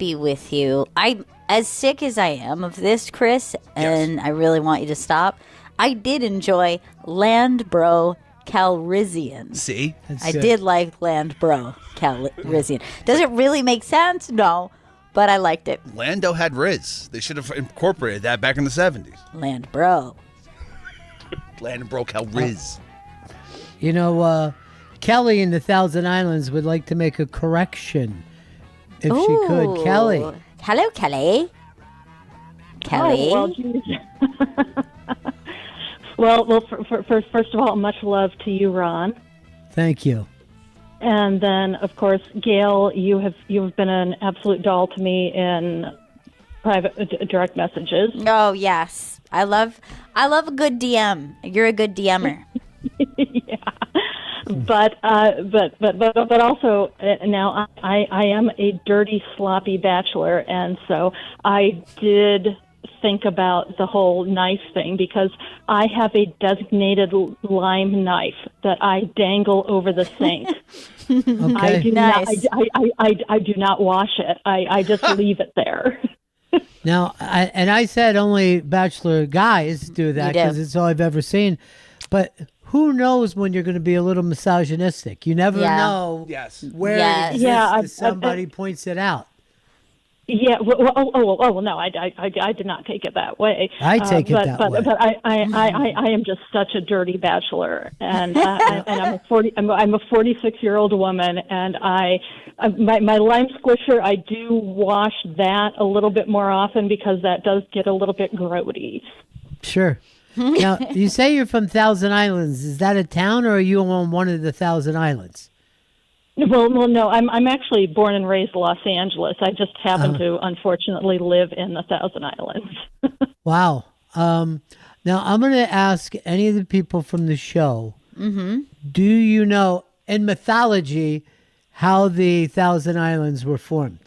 be with you. I'm as sick as I am of this, Chris, and I really want you to stop. I did enjoy Landbro Calrissian. See? I did like Landbro Calrissian. Does it really make sense? No, but I liked it. Lando had Riz. They should have incorporated that back in the 70s. Landbro. Landbro Calriss. You know, Kelly in the Thousand Islands would like to make a correction, if she could. Kelly. Hello, Kelly. Kelly. Oh, well, geez. well, first of all, much love to you, Ron. Thank you. And then, of course, Gail, you've been an absolute doll to me in private direct messages. Oh yes, I love a good DM. You're a good DMer. Yeah. But also now I am a dirty, sloppy bachelor, and so I did think about the whole knife thing because I have a designated lime knife that I dangle over the sink. Okay. I do Nice. I do not wash it. I just leave it there. Now, I said only bachelor guys do that You do. because it's all I've ever seen. But who knows when you're going to be a little misogynistic? You never Yeah. know Yes. where Yes. it exists Yeah, till somebody points it out. Yeah. Well, no, I did not take it that way. I take it but, that but, way. But I am just such a dirty bachelor, and I'm a 46-year-old woman, and my lime squisher, I do wash that a little bit more often because that does get a little bit grody. Sure. Now, you say you're from Thousand Islands. Is that a town, or are you on one of the Thousand Islands? Well, no, I'm actually born and raised Los Angeles. I just happen to, unfortunately, live in the Thousand Islands. Wow. Now, I'm going to ask any of the people from the show, do you know, in mythology, how the Thousand Islands were formed?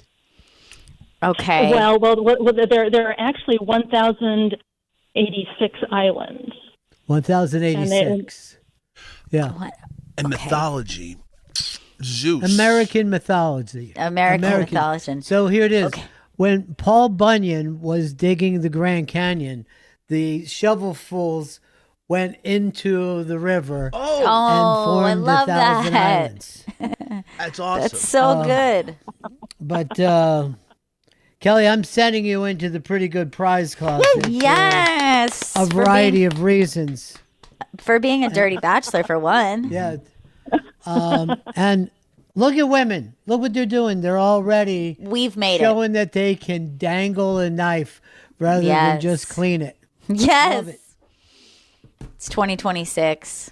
Okay. Well, there are actually 1,086 islands. 1086. Yeah. What? And mythology. Zeus. American mythology. American mythology. So here it is. Okay. When Paul Bunyan was digging the Grand Canyon, the shovelfuls went into the river and Oh, I formed love the Thousand that. Islands. That's awesome. That's so good. But Kelly, I'm sending you into the pretty good prize closet. Yes. For a variety of reasons. For being a dirty bachelor, for one. Yeah. And look at women. Look what they're doing. They're already We've made showing that they can dangle a knife rather than Yes. just clean it. it. Yes. Love it. It's 2026.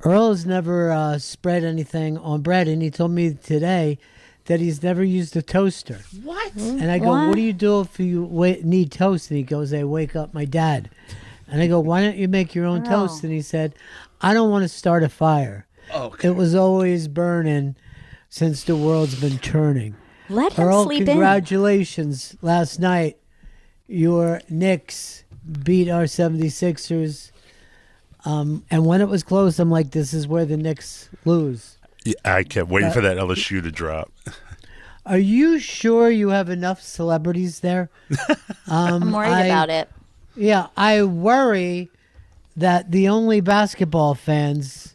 Earl's never spread anything on bread, and he told me today that he's never used a toaster. What? And I go, what do you do if you need toast? And he goes, I wake up my dad. And I go, why don't you make your own toast? And he said, I don't want to start a fire. Okay. It was always burning since the world's been turning. Let him Earl, sleep congratulations. Last night, your Knicks beat our 76ers. And when it was close, I'm like, this is where the Knicks lose. Yeah, I kept waiting for that LSU to drop. Are you sure you have enough celebrities there? I'm worried about it. Yeah, I worry that the only basketball fans,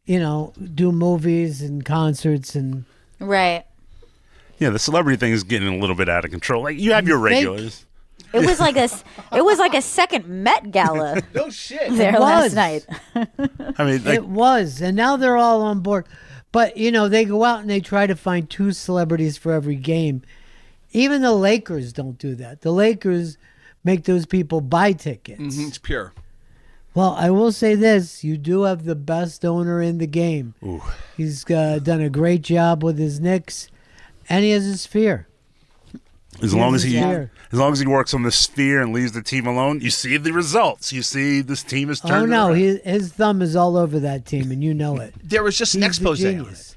do movies and concerts and Right. Yeah, the celebrity thing is getting a little bit out of control. Like, you have your regulars. It was like a second Met Gala No shit. there It last was. night. I mean, like, it was, and now they're all on board. But they go out and they try to find two celebrities for every game. Even the Lakers don't do that. The Lakers make those people buy tickets. It's pure. Well, I will say this: you do have the best owner in the game. ooh. He's done a great job with his Knicks, and he has a sphere. As long as Yeah. he works on the sphere and leaves the team alone, you see the results. You see this team is Oh turned no, around. his thumb is all over that team, and you know it. There was just an He's the expose on it. genius.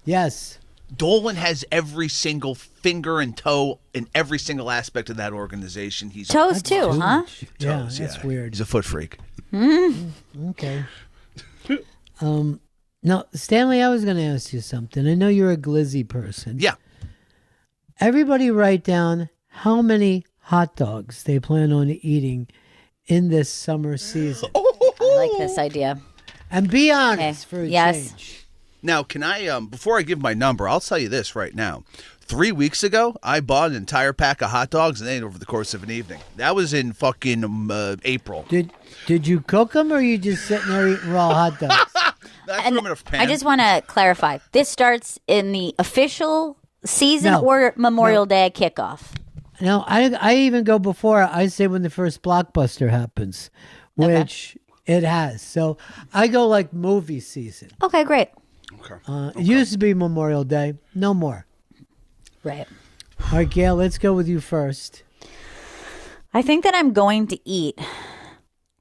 Yes. Dolan has every single finger and toe in every single aspect of that organization. He's Toes too, huh? Yeah, toes, that's weird. He's a foot freak. Okay. Now, Stanley, I was going to ask you something. I know you're a glizzy person. Yeah. everybody write down how many hot dogs they plan on eating in this summer season. I like this idea. And be honest for a change. Now, can I, before I give my number, I'll tell you this right now. 3 weeks ago, I bought an entire pack of hot dogs and ate over the course of an evening. That was in fucking April. Did you cook them or you just sitting there eating raw hot dogs? I threw them in a pan. I just want to clarify. This starts in the official season or Memorial Day kickoff? No, I even go before. I say when the first blockbuster happens, which it has. So I go like movie season. Okay, great. It used to be Memorial Day. No more. Right. All right, Gail, let's go with you first. I think that I'm going to eat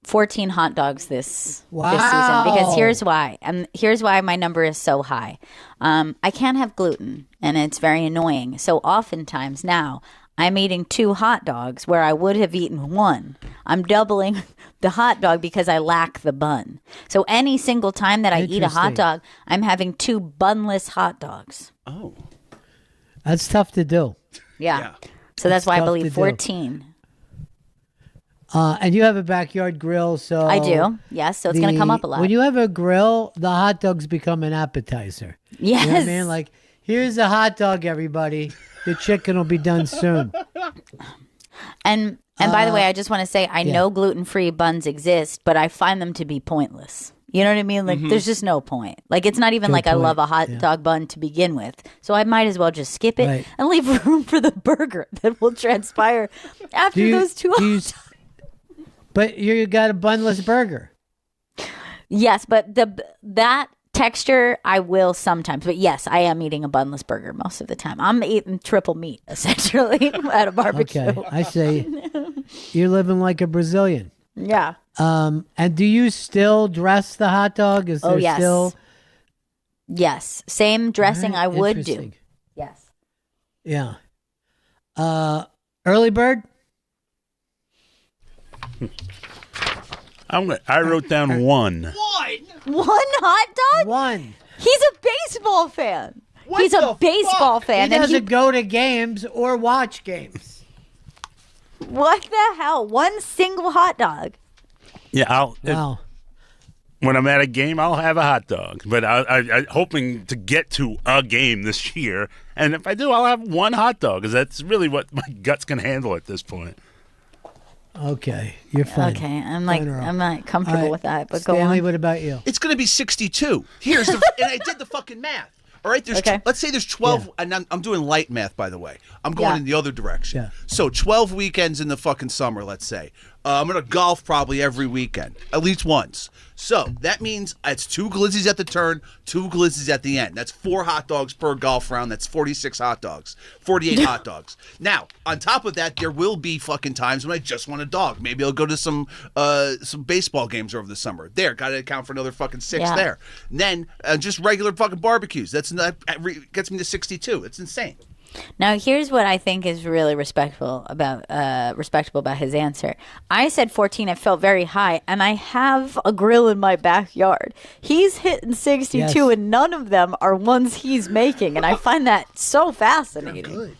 14 hot dogs this season because here's why. And here's why my number is so high. I can't have gluten, and it's very annoying. So oftentimes now I'm eating 2 hot dogs where I would have eaten 1. I'm doubling the hot dog because I lack the bun. So any single time that I eat a hot dog, I'm having 2 bunless hot dogs. Oh. That's tough to do. Yeah. So that's why I believe 14. And you have a backyard grill, so... I do, yes, so it's going to come up a lot. When you have a grill, the hot dogs become an appetizer. Yes. You know what I mean? Like, here's a hot dog, everybody. The chicken will be done soon. And by the way, I just want to say, I know gluten-free buns exist, but I find them to be pointless. You know what I mean? Like, there's just no point. Like, it's not even Good like point. I love a hot dog bun to begin with. So I might as well just skip it and leave room for the burger that will transpire after those 2 hot dogs. But you got a bunless burger. Yes, but that texture I will sometimes. But yes, I am eating a bunless burger most of the time. I'm eating triple meat, essentially, at a barbecue. Okay, I say you're living like a Brazilian. Yeah. And do you still dress the hot dog? Is there still... Yes. Same dressing I would do. Interesting. Yes. Yeah. Early bird? I wrote down 1. One hot dog? 1. He's a baseball fan. He's a baseball fan. He doesn't go to games or watch games. What the hell? One single hot dog. Yeah, Wow. when I'm at a game, I'll have a hot dog. But I'm hoping to get to a game this year. And if I do, I'll have 1 hot dog because that's really what my guts can handle at this point. Okay, you're fine. Okay, I'm not comfortable with that. But Stanley, go on. what about you? It's going to be 62. Here's the, and I did the fucking math. All right, let's say there's 12, and I'm doing light math, by the way. I'm going in the other direction. Yeah. So 12 weekends in the fucking summer, let's say. I'm going to golf probably every weekend, at least once. So that means it's 2 glizzies at the turn, 2 glizzies at the end. That's 4 hot dogs per golf round. That's 46 hot dogs, 48 hot dogs. Now, on top of that, there will be fucking times when I just want a dog. Maybe I'll go to some baseball games over the summer. There, got to account for another fucking 6 there. And then just regular fucking barbecues. That gets me to 62. It's insane. Now, here's what I think is really respectable about his answer. I said 14. It felt very high, and I have a grill in my backyard. He's hitting 62, and none of them are ones he's making, and I find that so fascinating.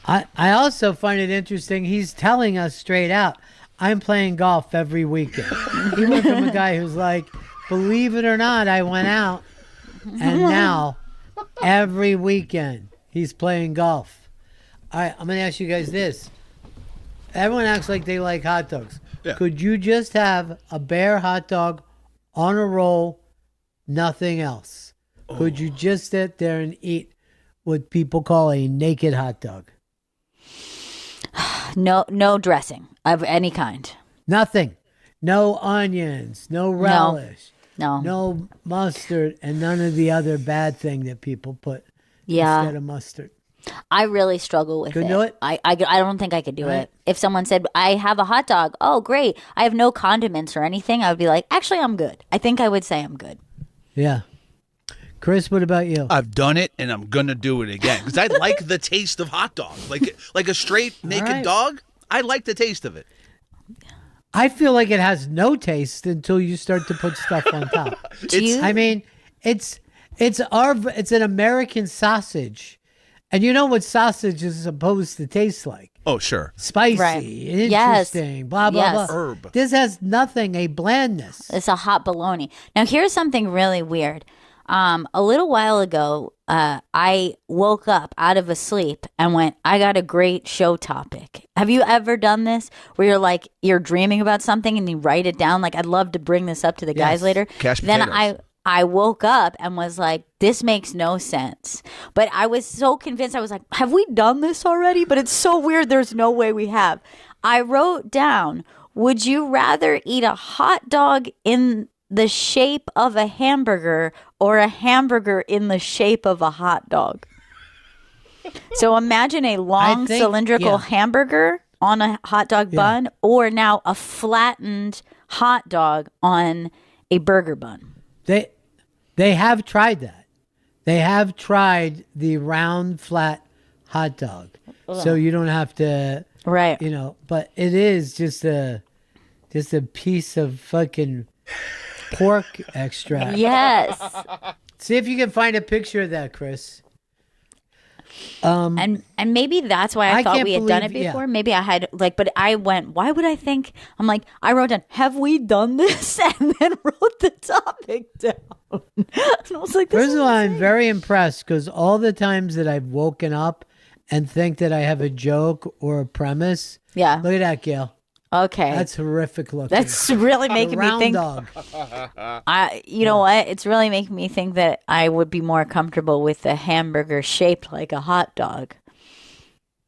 I also find it interesting. He's telling us straight out, I'm playing golf every weekend. He went from a guy who's like, believe it or not, I went out, and now every weekend he's playing golf. All right, I'm going to ask you guys this. Everyone acts like they like hot dogs. Yeah. Could you just have a bare hot dog on a roll, nothing else? Could you just sit there and eat what people call a naked hot dog? No dressing of any kind. Nothing. No onions, no relish, No. no mustard, and none of the other bad thing that people put Yeah. instead of mustard. I really struggle with Couldn't it. do it? I don't think I could do Right. it. If someone said, I have a hot dog, oh, great. I have no condiments or anything. I would be like, actually, I'm good. I think I would say I'm good. Yeah. Chris, what about you? I've done it, and I'm going to do it again. Because I like the taste of hot dog. Like a straight naked right. dog, I like the taste of it. I feel like it has no taste until you start to put stuff on top. Do you? I mean, it's an American sausage, And you know what sausage is supposed to taste like? Oh, sure. Spicy, Right. interesting, blah, blah, Yes. blah. Herb. This has nothing, a blandness. It's a hot bologna. Now, here's something really weird. A little while ago, I woke up out of a sleep and went, I got a great show topic. Have you ever done this where you're like, you're dreaming about something and you write it down? Like, I'd love to bring this up to the guys Yes. later. Cash Then potatoes. I woke up and was like, this makes no sense. But I was so convinced. I was like, have we done this already? But it's so weird. There's no way we have. I wrote down, would you rather eat a hot dog in the shape of a hamburger or a hamburger in the shape of a hot dog? So imagine a long think- cylindrical yeah. hamburger on a hot dog bun, or now a flattened hot dog on a burger bun. They have tried that. They have tried the round, flat hot dog. So you don't have to, Right. you know, but it is just a piece of fucking pork extract. Yes. See if you can find a picture of that, Chris. And maybe that's why I I thought can't we had done it believe- yeah. before. Maybe I had but I went, why would I think? I'm like, I wrote down, have we done this? And then wrote the topic down. And I was like, this First is of all, I'm insane. very impressed because all the times that I've woken up and think that I have a joke or a premise, Yeah. look at that, Gail. Okay. That's horrific looking. That's really The making me round think. dog. You know what? It's really making me think that I would be more comfortable with a hamburger shaped like a hot dog.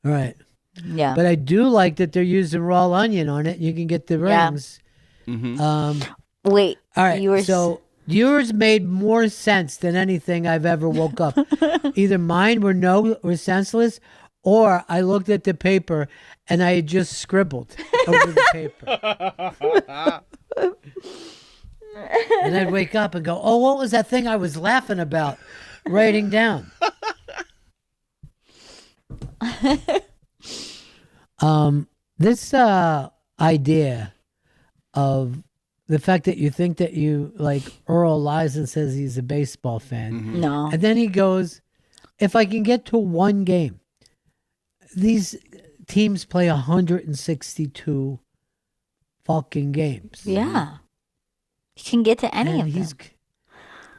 All right. Yeah. But I do like that they're using raw onion on it. You can get the Yeah. rings. Wait. All right. You were So yours made more sense than anything I've ever woke up. Either mine were senseless, or I looked at the paper and I had just scribbled over the paper. And I'd wake up and go, "Oh, what was that thing I was laughing about?" Writing down. This idea of the fact that you think that you like Earl lies and says he's a baseball fan, no. and then he goes, "If I can get to one game, these teams play 162 fucking games." Yeah. You can get to any of them.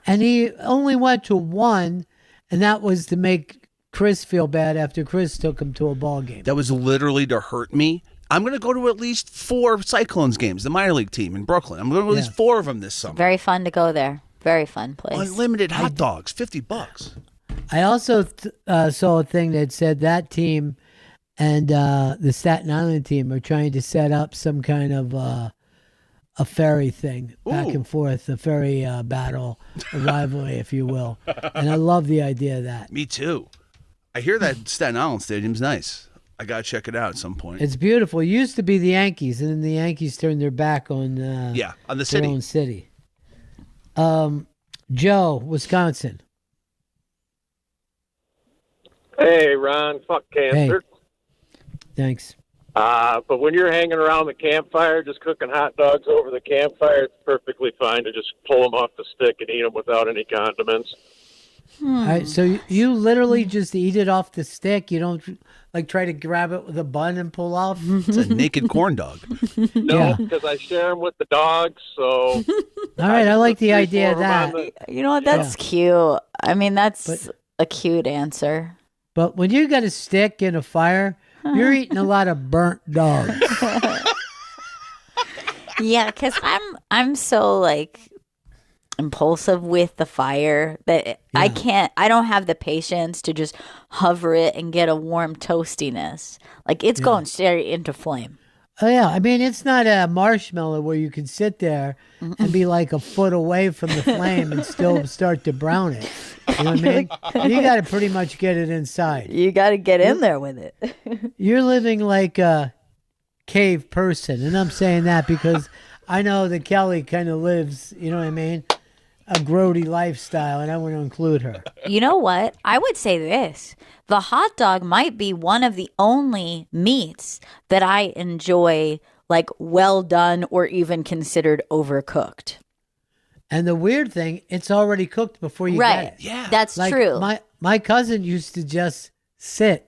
And he only went to one, and that was to make Chris feel bad after Chris took him to a ball game. That was literally to hurt me. I'm going to go to at least 4 Cyclones games, the minor league team in Brooklyn. I'm going to go to at least 4 of them this summer. Very fun to go there. Very fun place. Unlimited hot dogs, $50. I also saw a thing that said that team and the Staten Island team are trying to set up some kind of a ferry thing back Ooh. and forth, a ferry battle, a rivalry, if you will. And I love the idea of that. Me too. I hear that Staten Island Stadium's nice. I got to check it out at some point. It's beautiful. It used to be the Yankees, and then the Yankees turned their back on on the their city. own city. Joe, Wisconsin. Hey, Ron, fuck cancer. Thanks. But when you're hanging around the campfire, just cooking hot dogs over the campfire, it's perfectly fine to just pull them off the stick and eat them without any condiments. All right, so you literally just eat it off the stick. You don't like try to grab it with a bun and pull off. It's a naked corn dog. No, Yeah. because I share them with the dogs, so... All right, I like the Three, idea of four 'em that. on the- You know what? That's cute. I mean, that's But- a cute answer. But when you got a stick in a fire, you're eating a lot of burnt dogs. Yeah, because I'm so like impulsive with the fire that I don't have the patience to just hover it and get a warm toastiness. Like it's going straight into flame. Oh yeah, I mean it's not a marshmallow where you can sit there and be like a foot away from the flame and still start to brown it. You know what I mean? You got to pretty much get it inside. You got to get in there with it. You're living like a cave person, and I'm saying that because I know that Kelly kind of lives, you know what I mean, a grody lifestyle, and I want to include her. You know what? I would say this. The hot dog might be one of the only meats that I enjoy like well done or even considered overcooked. And the weird thing, it's already cooked before you Right. get it. Yeah. That's Like true. My cousin used to just sit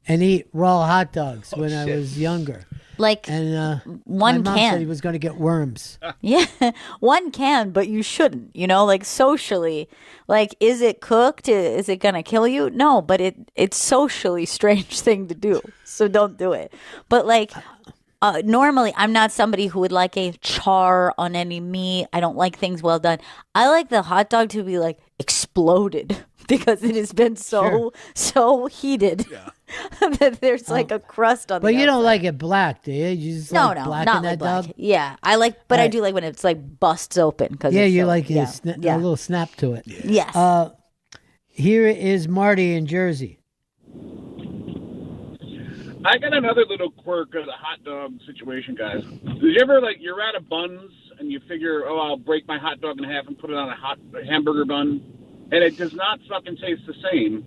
and eat raw hot dogs when I was younger. Like, And one my mom can. said he was going to get worms. Yeah, one can, but you shouldn't, like socially. Like, is it cooked? Is it going to kill you? No, but it's socially strange thing to do. So don't do it. But like, normally I'm not somebody who would like a char on any meat. I don't like things well done. I like the hot dog to be like exploded because it has been so heated that there's like a crust on the But you don't outside. like it black, do you? You just No, like no, black not in like that black. dog? Yeah, I like, but I Right. do like when it's like busts open. Cause Yeah, it's you so, like yeah, a yeah. little snap to it. Yes. Here is Marty in Jersey. I got another little quirk of the hot dog situation, guys. Did you ever, you're out of buns and you figure, I'll break my hot dog in half and put it on a hamburger bun, and it does not fucking taste the same,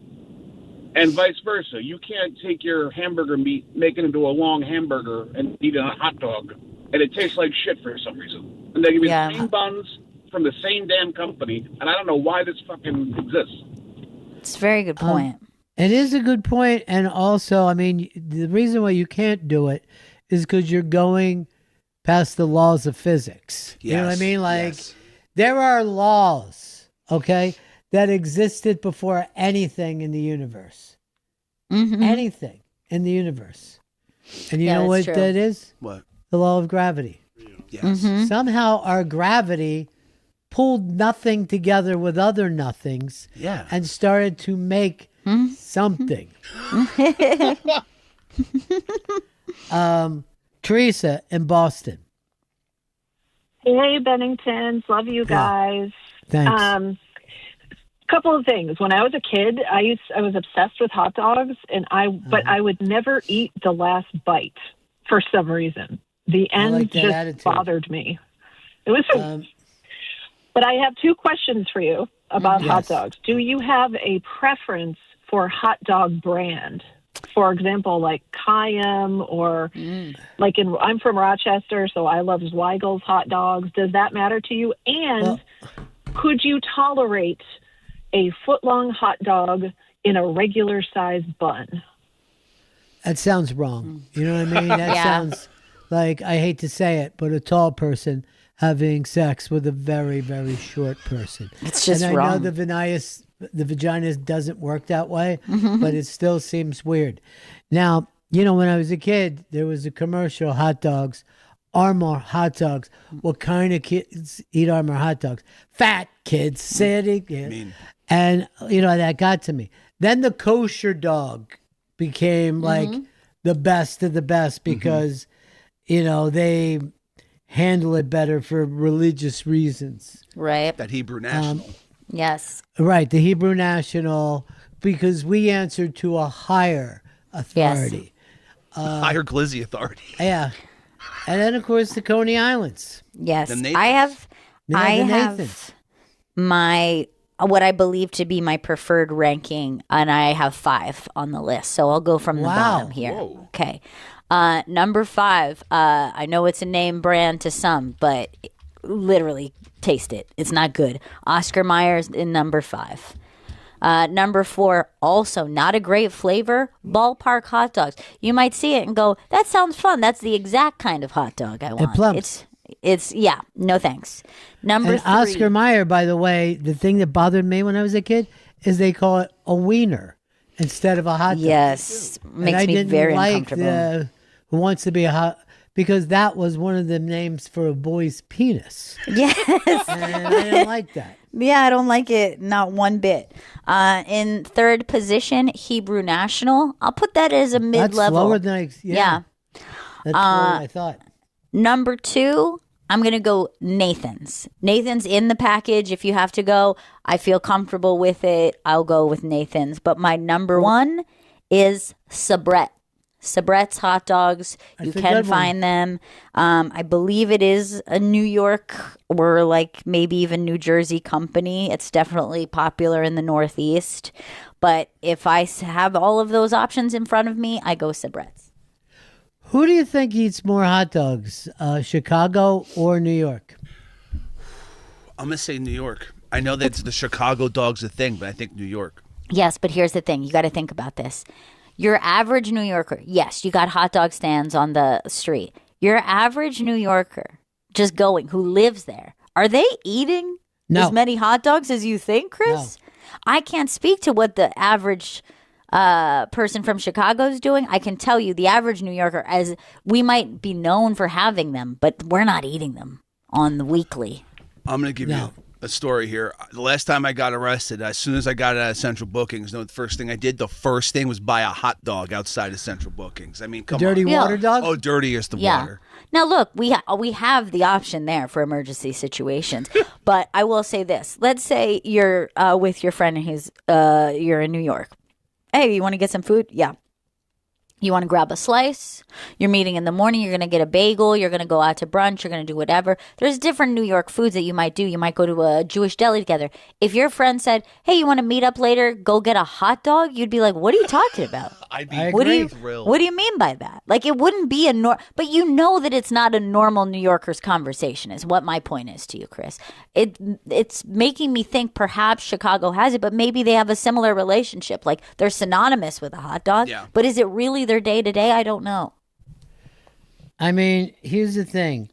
and vice versa. You can't take your hamburger meat, make it into a long hamburger, and eat it on a hot dog, and it tastes like shit for some reason. And they give you the same buns from the same damn company, and I don't know why this fucking exists. It's a very good point. It is a good point, and also, I mean, the reason why you can't do it is because you're going past the laws of physics. You know what I Yes, mean? Like, yes. there are laws, okay, that existed before anything in the universe. Mm-hmm. Anything in the universe. And you Yeah, know what that's true. that is? What? The law of gravity. Yes. Mm-hmm. Somehow our gravity pulled nothing together with other nothings Yeah. and started to make something. Teresa in Boston. Hey, Benningtons. Love you guys. Thanks. Couple of things. When I was a kid, I was obsessed with hot dogs, but I would never eat the last bite for some reason. The I end like that just attitude. bothered me. It was, but I have two questions for you about hot Yes. dogs. Do you have a preference for hot dog brand? For example, like Kayam or I'm from Rochester, so I love Zweigel's hot dogs. Does that matter to you? And could you tolerate a foot-long hot dog in a regular sized bun? That sounds wrong. You know what I mean? That Yeah. sounds like, I hate to say it, but a tall person having sex with a very, very short person. It's just and I wrong. know the vagina doesn't work that way, but it still seems weird. Now, when I was a kid, there was a commercial, hot dogs, Armour hot dogs. What kind of kids eat Armour hot dogs? Fat kids, sitting. Mean. And, that got to me. Then the kosher dog became like the best of the best because, they handle it better for religious reasons. Right. That Hebrew National. Yes. Right, the Hebrew National, because we answered to a higher authority. Higher Glizzy Authority. Yeah. And then, of course, the Coney Islands. Yes. The Nathans. I have the have Nathans. my what I believe to be my preferred ranking, and I have 5 on the list. So I'll go from the Wow. bottom here. Whoa. Okay. Number 5. I know it's a name brand to some, but literally taste it. It's not good. Oscar Mayer's in number 5. Number 4, also not a great flavor, Ballpark hot dogs. You might see it and go, that sounds fun. That's the exact kind of hot dog I want. plumps. It's yeah, no thanks. Number And 3. Oscar Mayer, by the way, the thing that bothered me when I was a kid is they call it a wiener instead of a hot dog. Yes, And makes I me didn't very like uncomfortable. Who Wants to Be a Hot, because that was one of the names for a boy's penis. Yes. And I didn't like that. Yeah, I don't like it, not one bit. In 3rd position, Hebrew National. I'll put that as a That's mid-level. lower than Yeah. That's what I thought. Number 2, I'm going to go Nathan's. Nathan's in the package. If you have to go, I feel comfortable with it. I'll go with Nathan's. But my number 1 is Sabret. Sabret's hot dogs. You That's a can good one. find them. I believe it is a New York or like maybe even New Jersey company. It's definitely popular in the Northeast. But if I have all of those options in front of me, I go Sabret's. Who do you think eats more hot dogs, Chicago or New York? I'm going to say New York. I know that the Chicago dog's a thing, but I think New York. Yes, but here's the thing. You got to think about this. Your average New Yorker, yes, you got hot dog stands on the street. Your average New Yorker just going who lives there, are they eating as many hot dogs as you think, Chris? No. I can't speak to what the average person from Chicago is doing. I can tell you the average New Yorker, as we might be known for having them, but we're not eating them on the weekly. I'm going to give you a story here. The last time I got arrested, as soon as I got out of Central Bookings, the first thing I did, the first thing was buy a hot dog outside of Central Bookings. I mean, come dirty on. Water dog? Oh, dirty as the water. Now, look, we have the option there for emergency situations. But I will say this. Let's say you're with your friend and you're in New York. Hey, you want to get some food? Yeah. You want to grab a slice? You're meeting in the morning. You're going to get a bagel. You're going to go out to brunch. You're going to do whatever. There's different New York foods that you might do. You might go to a Jewish deli together. If your friend said, hey, you want to meet up later? Go get a hot dog. You'd be like, what are you talking about? I'd be what do you mean by that? Like, it wouldn't be but you know that it's not a normal New Yorker's conversation is what my point is to you, Chris. It's making me think perhaps Chicago has it, but maybe they have a similar relationship. Like, they're synonymous with a hot dog. Yeah. But is it really their day to day? I don't know. I mean, here's the thing.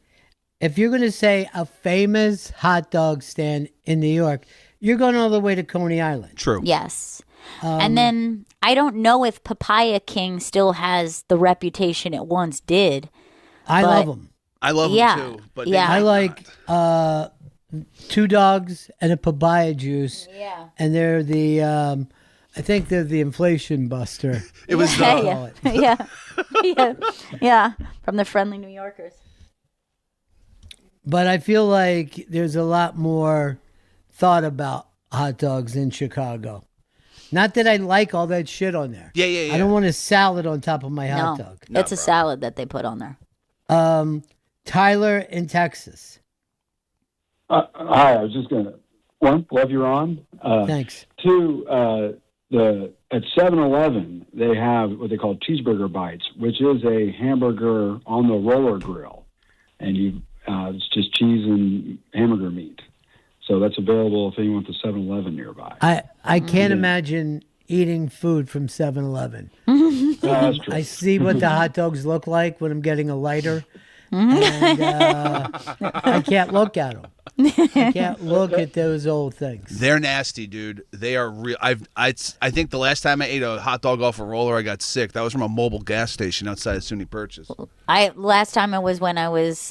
If you're going to say a famous hot dog stand in New York, you're going all the way to Coney Island. True. Yes. And then I don't know if Papaya King still has the reputation it once did. I love them. I love them too. But I like 2 dogs and a papaya juice. Yeah. And they're the, I think they're the inflation buster. It was yeah, from the friendly New Yorkers. But I feel like there's a lot more thought about hot dogs in Chicago. Not that I like all that shit on there. Yeah. I don't want a salad on top of my hot dog. No, it's a salad that they put on there. Tyler in Texas. Hi, I was just gonna love you're on. Thanks. 2, at 7-Eleven they have what they call cheeseburger bites, which is a hamburger on the roller grill, and it's just cheese and hamburger meat. So that's available if anyone wants a 7-Eleven nearby. I can't imagine eating food from 7-Eleven. That's true. I see what the hot dogs look like when I'm getting a lighter, and I can't look at them. I can't look at those old things. They're nasty, dude. They are real. I think the last time I ate a hot dog off a roller, I got sick. That was from a mobile gas station outside of SUNY Purchase. Last time it was when I was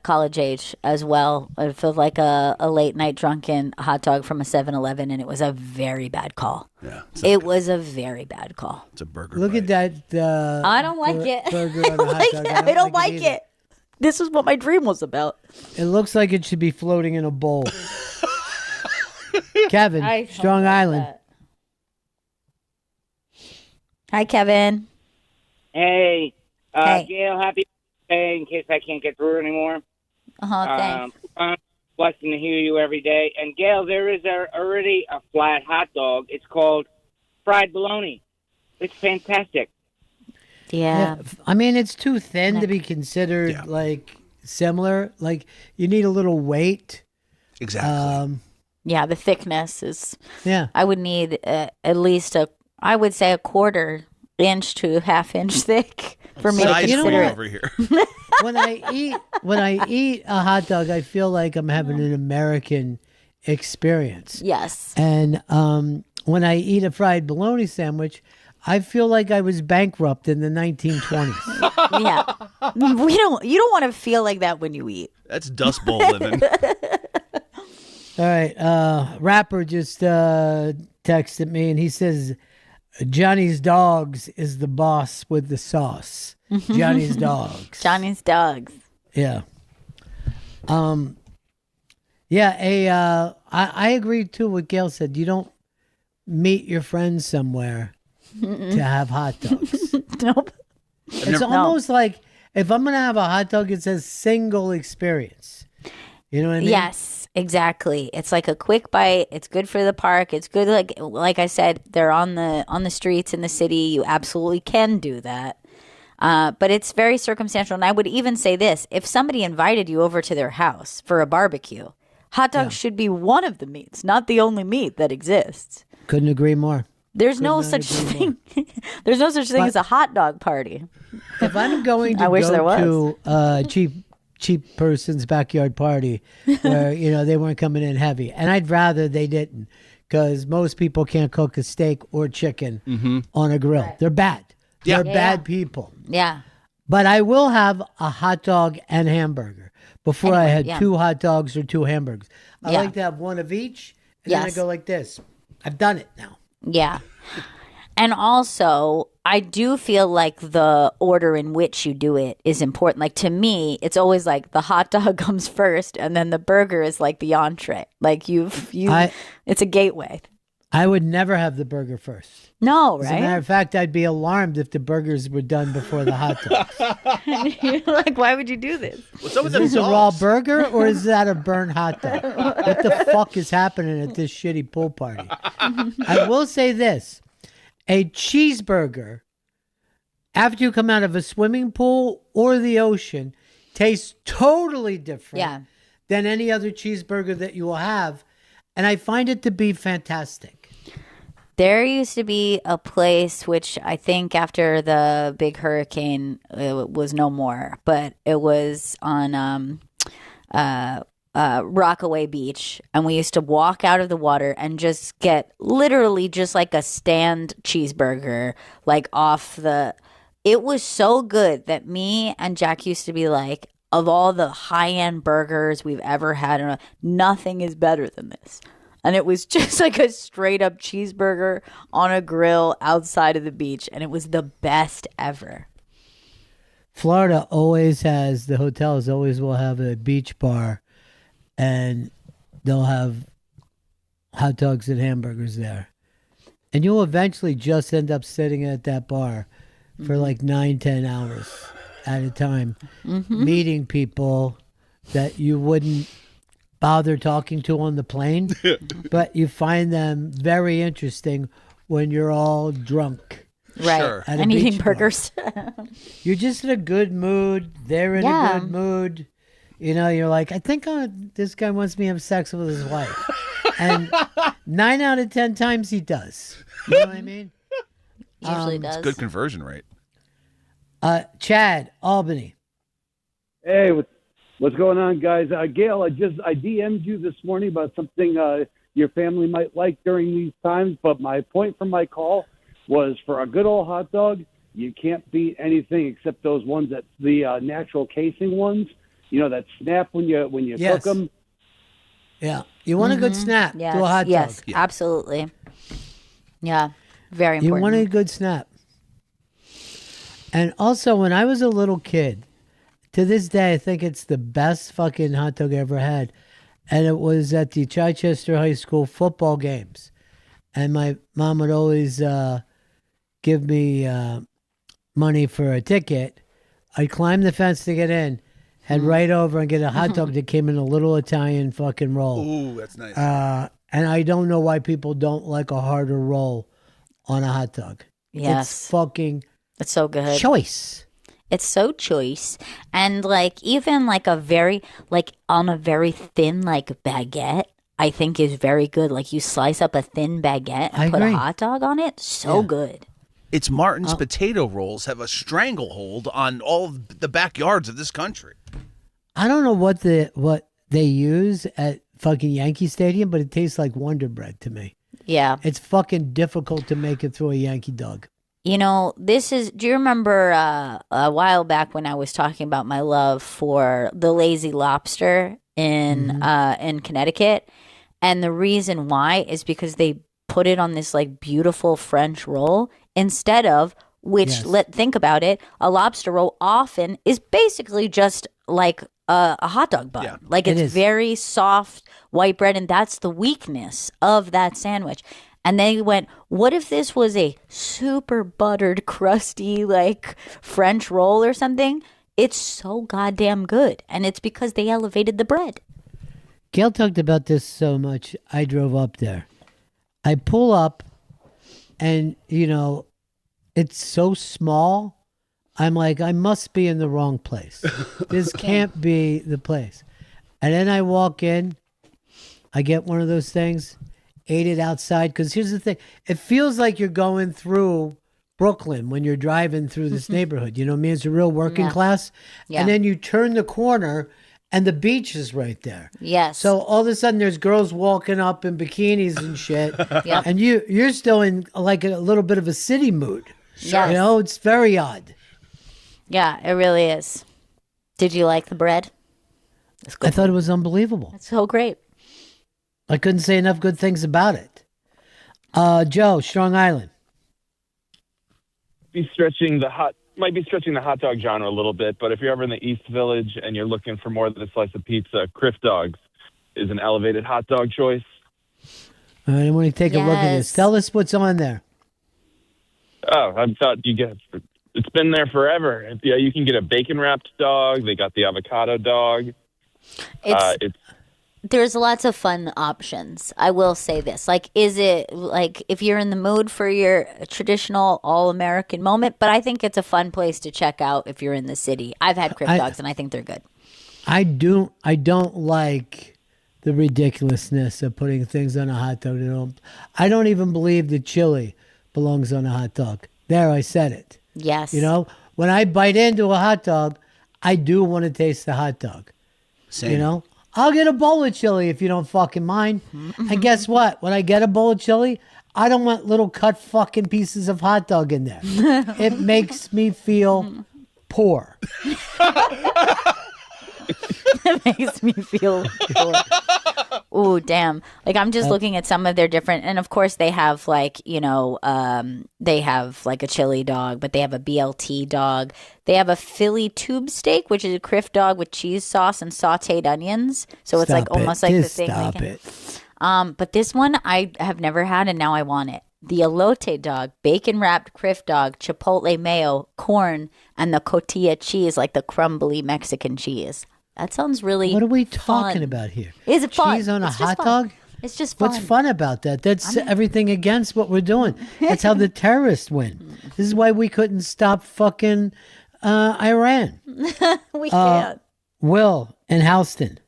college age as well. It felt like a late night drunken hot dog from a 7-Eleven, and it was a very bad call. Yeah, it was a very bad call. It's a burger. Look bite. at that. I don't like it. Burger on I a hot like dog. that. I don't like it. This is what my dream was about. It looks like it should be floating in a bowl. Kevin, Strong Island. Hi, Kevin. Hey, Hey. Gail, happy birthday in case I can't get through anymore. Thanks. I'm blessing to hear you every day. And Gail, there is already a flat hot dog. It's called fried bologna. It's fantastic. Yeah. I mean, it's too thin to be considered like similar. Like, you need a little weight. Exactly. Yeah, the thickness is. Yeah. I would need at least I would say a 1/4 inch to 1/2 inch thick for me to consider it. Over here. when I eat a hot dog, I feel like I'm having an American experience. Yes. And when I eat a fried bologna sandwich, I feel like I was bankrupt in the 1920s. Yeah. You don't want to feel like that when you eat. That's Dust Bowl living. All right. Rapper just texted me, and he says, Johnny's Dogs is the boss with the sauce. Johnny's Dogs. Johnny's Dogs. Yeah. Yeah, I agree, too, with Gail said. You don't meet your friends somewhere to have hot dogs. Nope. It's almost like if I'm going to have a hot dog, it's a single experience. You know what I mean? Yes, exactly. It's like a quick bite. It's good for the park. It's good, like I said, they're on the streets in the city. You absolutely can do that. But it's very circumstantial. And I would even say this. If somebody invited you over to their house for a barbecue, hot dogs should be one of the meats, not the only meat that exists. Couldn't agree more. There's no not such agree thing. There's no such thing as a hot dog party. If I'm going to I wish go there was. to a cheap person's backyard party where they weren't coming in heavy, and I'd rather they didn't, because most people can't cook a steak or chicken on a grill. They're bad. Yeah. They're bad people. Yeah. But I will have a hot dog and hamburger. Before I had yeah. 2 hot dogs or 2 hamburgers. I Yeah. like to have one of each, and then I Yes. go like this. I've done it now. Yeah. And also, I do feel like the order in which you do it is important. Like, to me, it's always like the hot dog comes first and then the burger is like the entree. Like it's a gateway. I would never have the burger first. No, As a matter right? of fact, I'd be alarmed if the burgers were done before the hot dogs. You're like, why would you do this? What's up with Is them this a raw dogs? burger or is that a burnt hot dog? What the fuck is happening at this shitty pool party? I will say this. A cheeseburger, after you come out of a swimming pool or the ocean, tastes totally different Yeah. than any other cheeseburger that you will have. And I find it to be fantastic. There used to be a place which I think after the big hurricane it was no more, but it was on Rockaway Beach, and we used to walk out of the water and just get literally just like a stand cheeseburger, like off the. It was so good that me and Jack used to be like, of all the high end burgers we've ever had, nothing is better than this. And it was just like a straight up cheeseburger on a grill outside of the beach, and it was the best ever. Florida the hotels always will have a beach bar, and they'll have hot dogs and hamburgers there. And you'll eventually just end up sitting at that bar for like 9-10 hours at a time, meeting people that you wouldn't bother talking to on the plane, but you find them very interesting when you're all drunk. Right. Sure. At a And eating beach bar. burgers. You're just in a good mood. They're in Yeah. a good mood. You're like, I think this guy wants me to have sex with his wife. And 9 out of 10 times he does. You know what I mean? Usually does. Good conversion rate. Chad, Albany. Hey, what's going on, guys? Gail, I DM'd you this morning about something your family might like during these times, but my point from my call was for a good old hot dog, you can't beat anything except those ones that the natural casing ones, that snap when you Yes. cook them. Yeah. You want a good snap Yes. to a hot dog. Yes, absolutely. Yeah. Very You important. want a good snap. And also, when I was a little kid, to this day, I think it's the best fucking hot dog I ever had. And it was at the Chichester High School football games. And my mom would always give me money for a ticket. I'd climb the fence to get in, head right over and get a hot dog that came in a little Italian fucking roll. Ooh, that's nice. And I don't know why people don't like a harder roll on a hot dog. Yes. It's fucking It's so good. choice. It's so choice. And like even like a very on a very thin like baguette, I think is very good. Like you slice up a thin baguette and I put agree. a hot dog on it. So good. It's Martin's potato rolls have a stranglehold on all of the backyards of this country. I don't know what they use at fucking Yankee Stadium, but it tastes like Wonder Bread to me. Yeah. It's fucking difficult to make it through a Yankee dog. Do you remember a while back when I was talking about my love for the Lazy Lobster in Connecticut? And the reason why is because they put it on this like beautiful French roll instead of, think about it, a lobster roll often is basically just like a hot dog bun. Yeah. Like It it's is. very soft white bread, and that's the weakness of that sandwich. And they went, what if this was a super buttered, crusty, like French roll or something? It's so goddamn good. And it's because they elevated the bread. Gail talked about this so much, I drove up there. I pull up, and, it's so small. I'm like, I must be in the wrong place. This can't be the place. And then I walk in, I get one of those things. ate it outside. Because here's the thing. It feels like you're going through Brooklyn when you're driving through this neighborhood. You know what I mean? It's a real working class. Yeah. And then you turn the corner and the beach is right there. Yes. So all of a sudden there's girls walking up in bikinis and shit. Yep. And you're still in like a little bit of a city mood. Yes. You know, it's very odd. Yeah, it really is. Did you like the bread? I thought it was unbelievable. It's so great. I couldn't say enough good things about it. Joe, Strong Island. Might be stretching the hot dog genre a little bit, but if you're ever in the East Village and you're looking for more than a slice of pizza, Criff Dogs is an elevated hot dog choice. All right, I want to take a look at this. Tell us what's on there. Oh, I thought it's been there forever. Yeah, you can get a bacon wrapped dog. They got the avocado dog. There's lots of fun options. I will say this. Like, is it like if you're in the mood for your traditional all-American moment? But I think it's a fun place to check out if you're in the city. I've had Criff Dogs and I think they're good. I don't like the ridiculousness of putting things on a hot dog. I don't even believe that chili belongs on a hot dog. There, I said it. Yes. You know, when I bite into a hot dog, I do want to taste the hot dog. Same. You know? I'll get a bowl of chili if you don't fucking mind. And guess what? When I get a bowl of chili, I don't want little cut fucking pieces of hot dog in there. It makes me feel poor. It makes me feel poor. Ooh, damn. Like, I'm just looking at some of their different, and of course they have like, they have like a chili dog, but they have a BLT dog. They have a Philly tube steak, which is a Criff dog with cheese sauce and sauteed onions. So it's like almost like the thing. Stop it. But this one I have never had, and now I want it. The elote dog, bacon wrapped Criff dog, chipotle mayo, corn, and the cotija cheese, like the crumbly Mexican cheese. That sounds really What are we fun. talking about here? Is it fun? Cheese on a It's just hot fun. dog? It's just fun. What's fun about that? That's everything against what we're doing. That's how the terrorists win. This is why we couldn't stop fucking Iran. We can't. Will in Houston.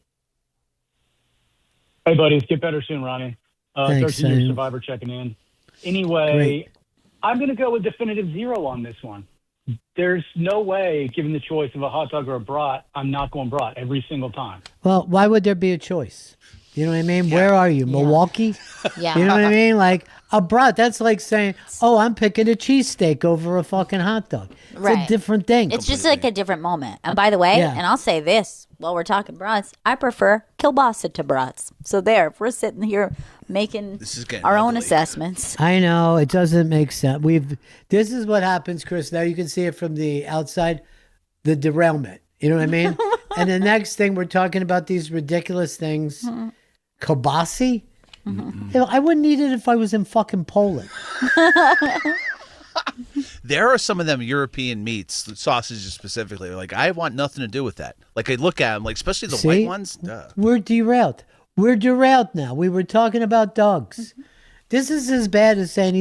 Hey, buddies. Get better soon, Ronnie. Thanks, 13-year Sam. survivor checking in. Anyway, Great. I'm going to go with definitive zero on this one. There's no way, given the choice of a hot dog or a brat, I'm not going brat every single time. Well, why would there be a choice? You know what I mean? Where are you? Milwaukee? Yeah. You know what I mean? Like a brat, that's like saying, oh, I'm picking a cheesesteak over a fucking hot dog. It's a different thing. It's just like a different moment. And by the way, Yeah. and I'll say this while we're talking brats, I prefer kielbasa to brats. So there, if we're sitting here making our own assessments. I know it doesn't make sense. This is what happens, Chris. Now you can see it from the outside, the derailment. You know what I mean? And the next thing we're talking about these ridiculous things, kielbasa. I wouldn't eat it if I was in fucking Poland. There are some of them European meats, sausages specifically. Like, I want nothing to do with that. Like, I look at them, like, especially the white ones. Duh. We're derailed. We're derailed now. We were talking about dogs. This is as bad as saying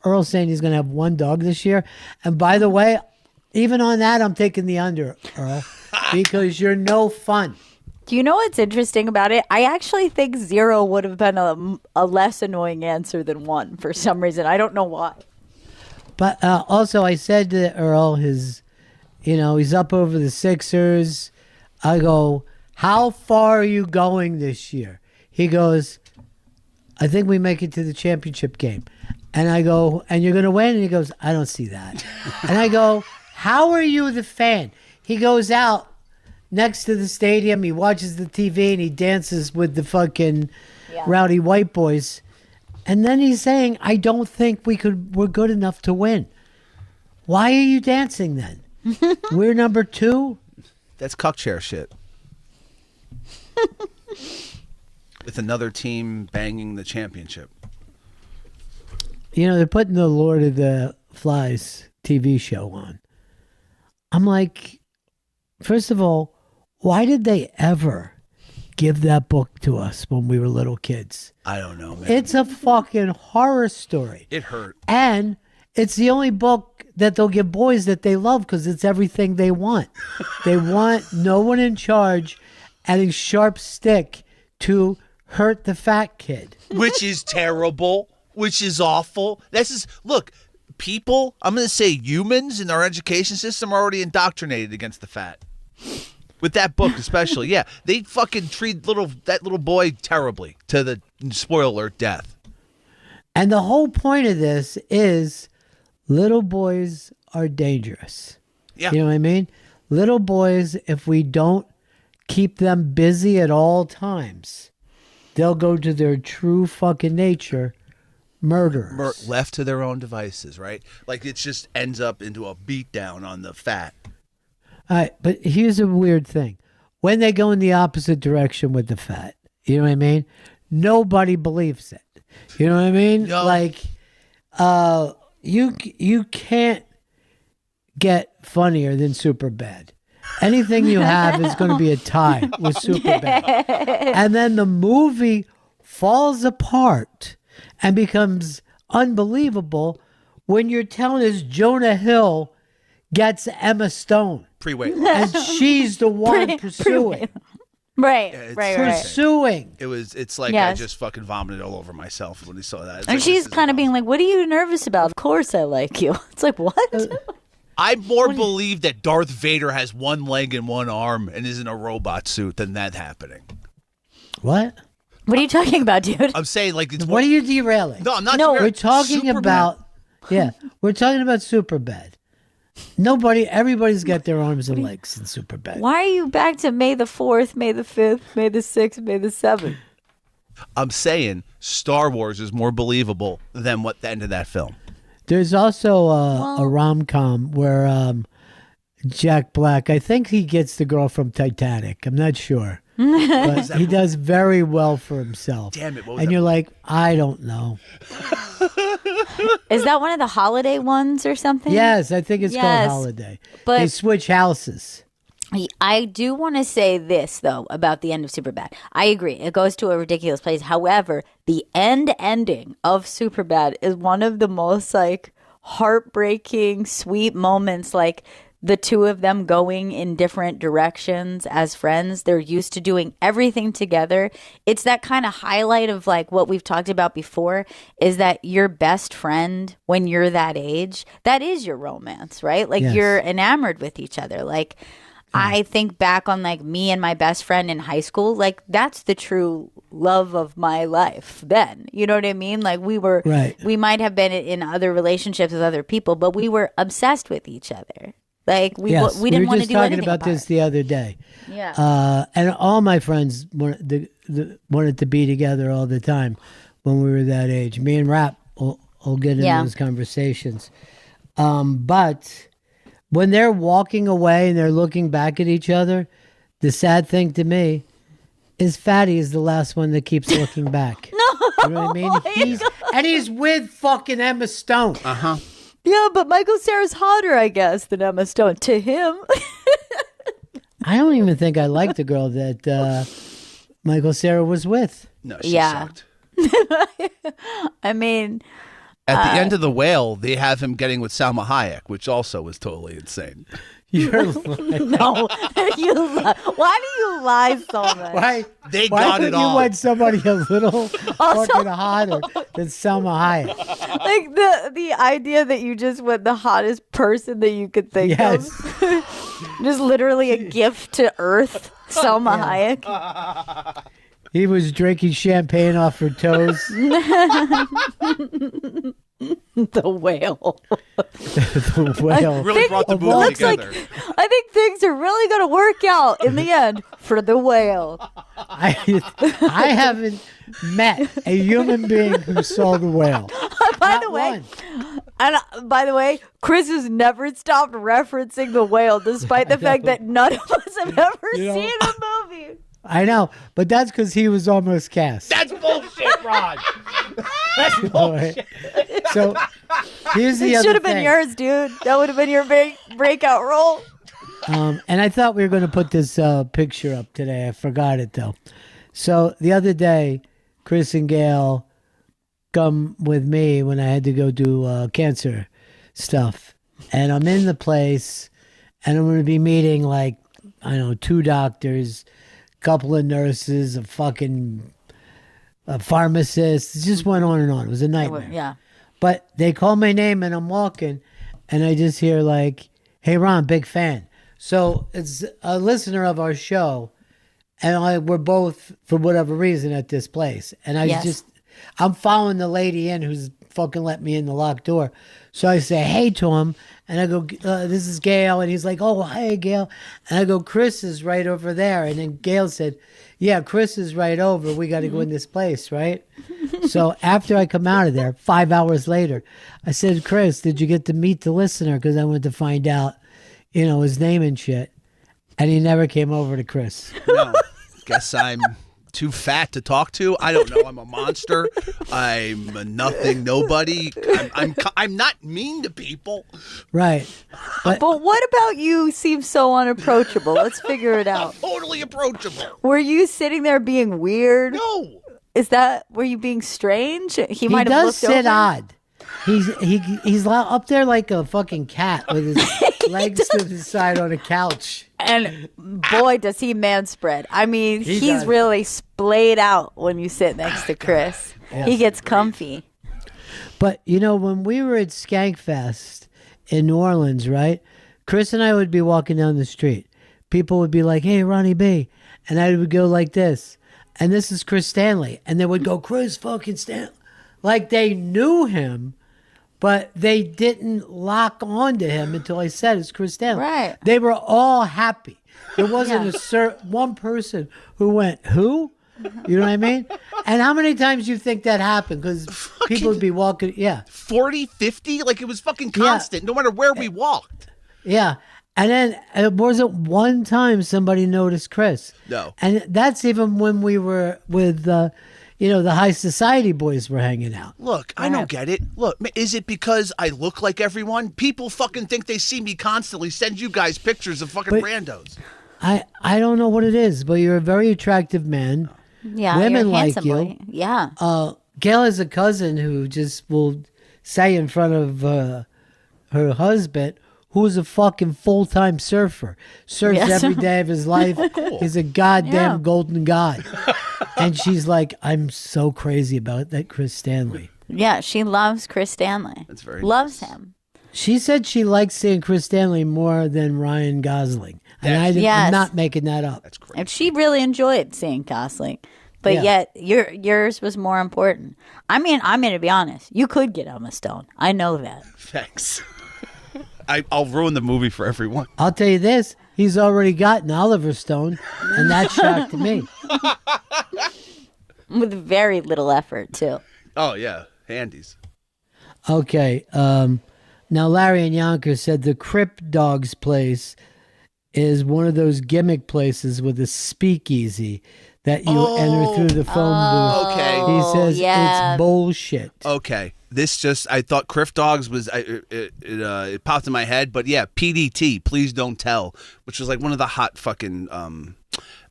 Earl saying he's going to have one dog this year. And by the way, even on that, I'm taking the under, Earl, because you're no fun. Do you know what's interesting about it? I actually think 0 would have been a less annoying answer than 1 for some reason. I don't know why. But also, I said to Earl, he's up over the Sixers. I go, how far are you going this year? He goes, I think we make it to the championship game. And I go, and you're going to win? And he goes, I don't see that. And I go, how are you the fan? He goes out next to the stadium. He watches the TV and he dances with the fucking rowdy white boys. And then he's saying, I don't think we're good enough to win. Why are you dancing then? We're number 2? That's cuck chair shit. With another team banging the championship. You know, they're putting the Lord of the Flies TV show on. I'm like, first of all, why did they ever give that book to us when we were little kids? I don't know, man. It's a fucking horror story. It hurt. And it's the only book that they'll give boys that they love because it's everything they want. They want no one in charge adding sharp stick to hurt the fat kid. Which is terrible, which is awful. Look, people, I'm going to say humans in our education system are already indoctrinated against the fat. With that book especially, yeah. They fucking treat that little boy terribly to the, spoiler alert, death. And the whole point of this is little boys are dangerous. Yeah. You know what I mean? Little boys, if we don't keep them busy at all times, they'll go to their true fucking nature, murderers. Left to their own devices, right? Like it just ends up into a beatdown on the fat. All right, but here's a weird thing. When they go in the opposite direction with the fat, you know what I mean? Nobody believes it. You know what I mean? No. Like, you can't get funnier than Superbad. Anything you have is going to be a tie with Superbad. And then the movie falls apart and becomes unbelievable when you're telling us Jonah Hill gets Emma Stone. Pre-weight and she's the one pursuing. Right, Yeah, right. Pursuing. It's like Yes. I just fucking vomited all over myself when he saw that. It's And like, she's this is kind of being like, "What are you nervous about? Of course I like you." It's like, what? I more believe that Darth Vader has one leg and one arm and is in a robot suit than that happening. What? What are you talking about, dude? I'm saying like it's What are you derailing? No, I'm not. No, We're talking Superman. about, we're talking about Superbad. Everybody's got their arms and legs in Superbad. Why are you back to May the 4th, May the 5th, May the 6th, May the 7th? I'm saying Star Wars is more believable than what the end of that film. There's also a rom-com where Jack Black, I think he gets the girl from Titanic. I'm not sure. But he does very well for himself. Damn it, what was and that you're like, I don't know. Is that one of the holiday ones or something? Yes, I think it's Yes, called Holiday. but- They switch houses. I do want to say this, though, about the end of Superbad. I agree. It goes to a ridiculous place. However, the ending of Superbad is one of the most, like, heartbreaking, sweet moments. Like, the two of them going in different directions as friends. They're used to doing everything together. It's that kind of highlight of, like, what we've talked about before, is that your best friend, when you're that age, that is your romance, right? Like, Yes. you're enamored with each other. Like, I think back on like me and my best friend in high school, like that's the true love of my life then. You know what I mean? Like we might have been in other relationships with other people, but we were obsessed with each other. Like we didn't were want to just do talking anything about apart. this the other day. Yeah. And all my friends wanted to be together all the time when we were that age. Me and Rap will get into those conversations. But when they're walking away and they're looking back at each other, the sad thing to me is Fatty is the last one that keeps looking back. No. You know what I mean? He's with fucking Emma Stone. Uh-huh. Yeah, but Michael Cera's hotter, I guess, than Emma Stone. To him. I don't even think I like the girl that Michael Cera was with. No, she Yeah. sucked. I mean, At the end of The Whale, they have him getting with Salma Hayek, which also was totally insane. You're no. Why do you lie so much? Why? They Why got would it you on. want somebody a little fucking hotter than Selma Hayek? Like the idea that you just went the hottest person that you could think Yes. of. Just literally a gift to Earth. Selma Hayek. He was drinking champagne off her toes. The Whale. The Whale. Really brought the movie looks together. like I think things are really going to work out in the end for The Whale. I haven't met a human being who saw the whale. By the way, Chris has never stopped referencing The Whale, despite the fact that none of us have ever seen the movie. I know, but that's because he was almost cast. That's bullshit, Rod. That's bullshit. So here's the It other should have been thing. yours, dude. That would have been your breakout role. And I thought we were going to put this picture up today. I forgot it though. So the other day, Chris and Gail come with me when I had to go do cancer stuff, and I'm in the place, and I'm going to be meeting like 2 doctors, couple of nurses, a fucking a pharmacist. It just went on and on. It was a nightmare. Yeah. But they call my name and I'm walking and I just hear like, hey, Ron, big fan. So it's a listener of our show and we're both, for whatever reason, at this place. And I'm following the lady in who's fucking let me in the locked door. So I say, hey to him and I go, this is Gail. And he's like, oh, hey, Gail. And I go, Chris is right over there. And then Gail said, yeah, Chris is right over. We got to go in this place, right? So after I come out of there, 5 hours later, I said, Chris, did you get to meet the listener? Because I wanted to find out, his name and shit. And he never came over to Chris. No, guess I'm too fat to talk to. I don't know. I'm a monster. I'm a nothing, nobody. I'm not mean to people. Right. But what about you seem so unapproachable? Let's figure it out. Totally approachable. Were you sitting there being weird? No. Were you being strange? He does might have looked sit over. odd. He's up there like a fucking cat with his legs to the side on a couch. And boy, does he man spread. I mean, He he's does. really splayed out when you sit next to Chris. Yeah. He gets comfy. But, when we were at Skankfest in New Orleans, right? Chris and I would be walking down the street. People would be like, hey, Ronnie B. And I would go like this. And this is Chris Stanley. And they would go, Chris fucking Stanley. Like they knew him, but they didn't lock on to him until I said it's Chris Stanley. Right. They were all happy. There wasn't one person who went, who? You know what I mean? And how many times do you think that happened? Because people would be walking, 40, 50? Like it was fucking constant, no matter where we walked. Yeah. And then it wasn't one time somebody noticed Chris. No. And that's even when we were with, the high society boys were hanging out. Look, I don't get it. Look, is it because I look like everyone? People fucking think they see me constantly. Send you guys pictures of fucking randos. I don't know what it is, but you're a very attractive man. Yeah, women you're a like handsome you. boy. Yeah. Gail has a cousin who just will say in front of her husband, who's a fucking full-time surfer, surfs every day of his life. Cool. He's a goddamn golden god. And she's like, I'm so crazy about that Chris Stanley. Yeah, she loves Chris Stanley. That's very loves him. She said she likes seeing Chris Stanley more than Ryan Gosling. And I'm not making that up. That's crazy. And she really enjoyed seeing Gosling. But yet, yours was more important. I mean, I'm going to be honest. You could get Emma Stone. I know that. Thanks. I'll ruin the movie for everyone. I'll tell you this. He's already gotten Oliver Stone, and that shocked me. With very little effort, too. Oh, yeah. Handies. Okay. Now, Larry and Yonker said the Crip Dogs place is one of those gimmick places with a speakeasy that you enter through the phone booth. Okay. He says it's bullshit. Okay. I thought Criff Dogs was, it popped in my head, but yeah, PDT, Please Don't Tell, which was like one of the hot fucking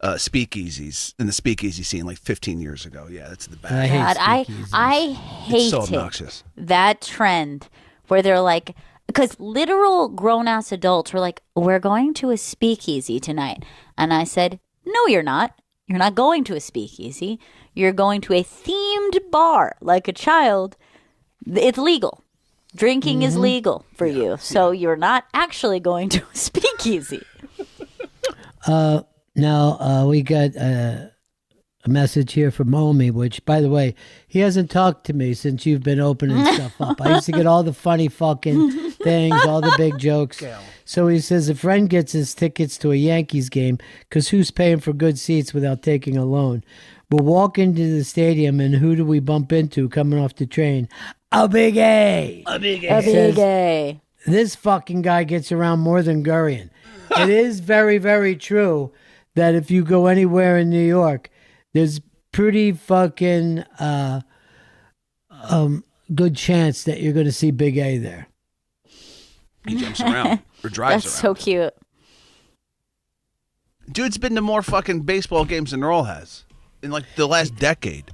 speakeasies in the speakeasy scene like 15 years ago. Yeah, that's the bad. I hate it's so obnoxious. That trend where they're like, because literal grown-ass adults were like, we're going to a speakeasy tonight. And I said, no, you're not. You're not going to a speakeasy. You're going to a themed bar like a child. It's legal. Drinking is legal for you. So you're not actually going to a speakeasy. Now, we got a message here from Momi, which, by the way, he hasn't talked to me since you've been opening stuff up. I used to get all the funny fucking things, all the big jokes. So he says a friend gets his tickets to a Yankees game because who's paying for good seats without taking a loan? We'll walk into the stadium, and who do we bump into coming off the train? A Big A. A Big A. This fucking guy gets around more than Gurion. It is very, very true that if you go anywhere in New York, there's pretty fucking good chance that you're going to see Big A there. He jumps around or drives That's around. so cute. Dude's been to more fucking baseball games than Earl has in like the last decade.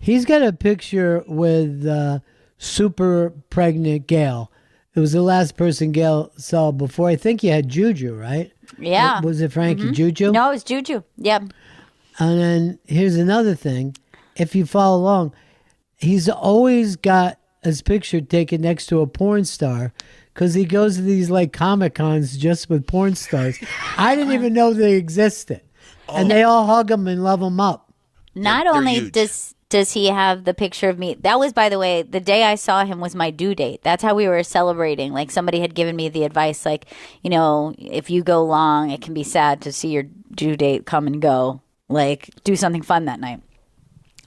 He's got a picture with super pregnant Gail. It was the last person Gail saw before. I think you had Juju, right? Yeah. Was it Frankie Juju? No, it was Juju. Yep. And then here's another thing. if you follow along, he's always got his picture taken next to a porn star because he goes to these like Comic Cons just with porn stars. I didn't even know they existed. And they all hug him and love him up. Not only does he have the picture of me, that was, by the way, the day I saw him was my due date. That's how we were celebrating. Like, somebody had given me the advice, like, you know, if you go long, it can be sad to see your due date come and go. Like, do something fun that night.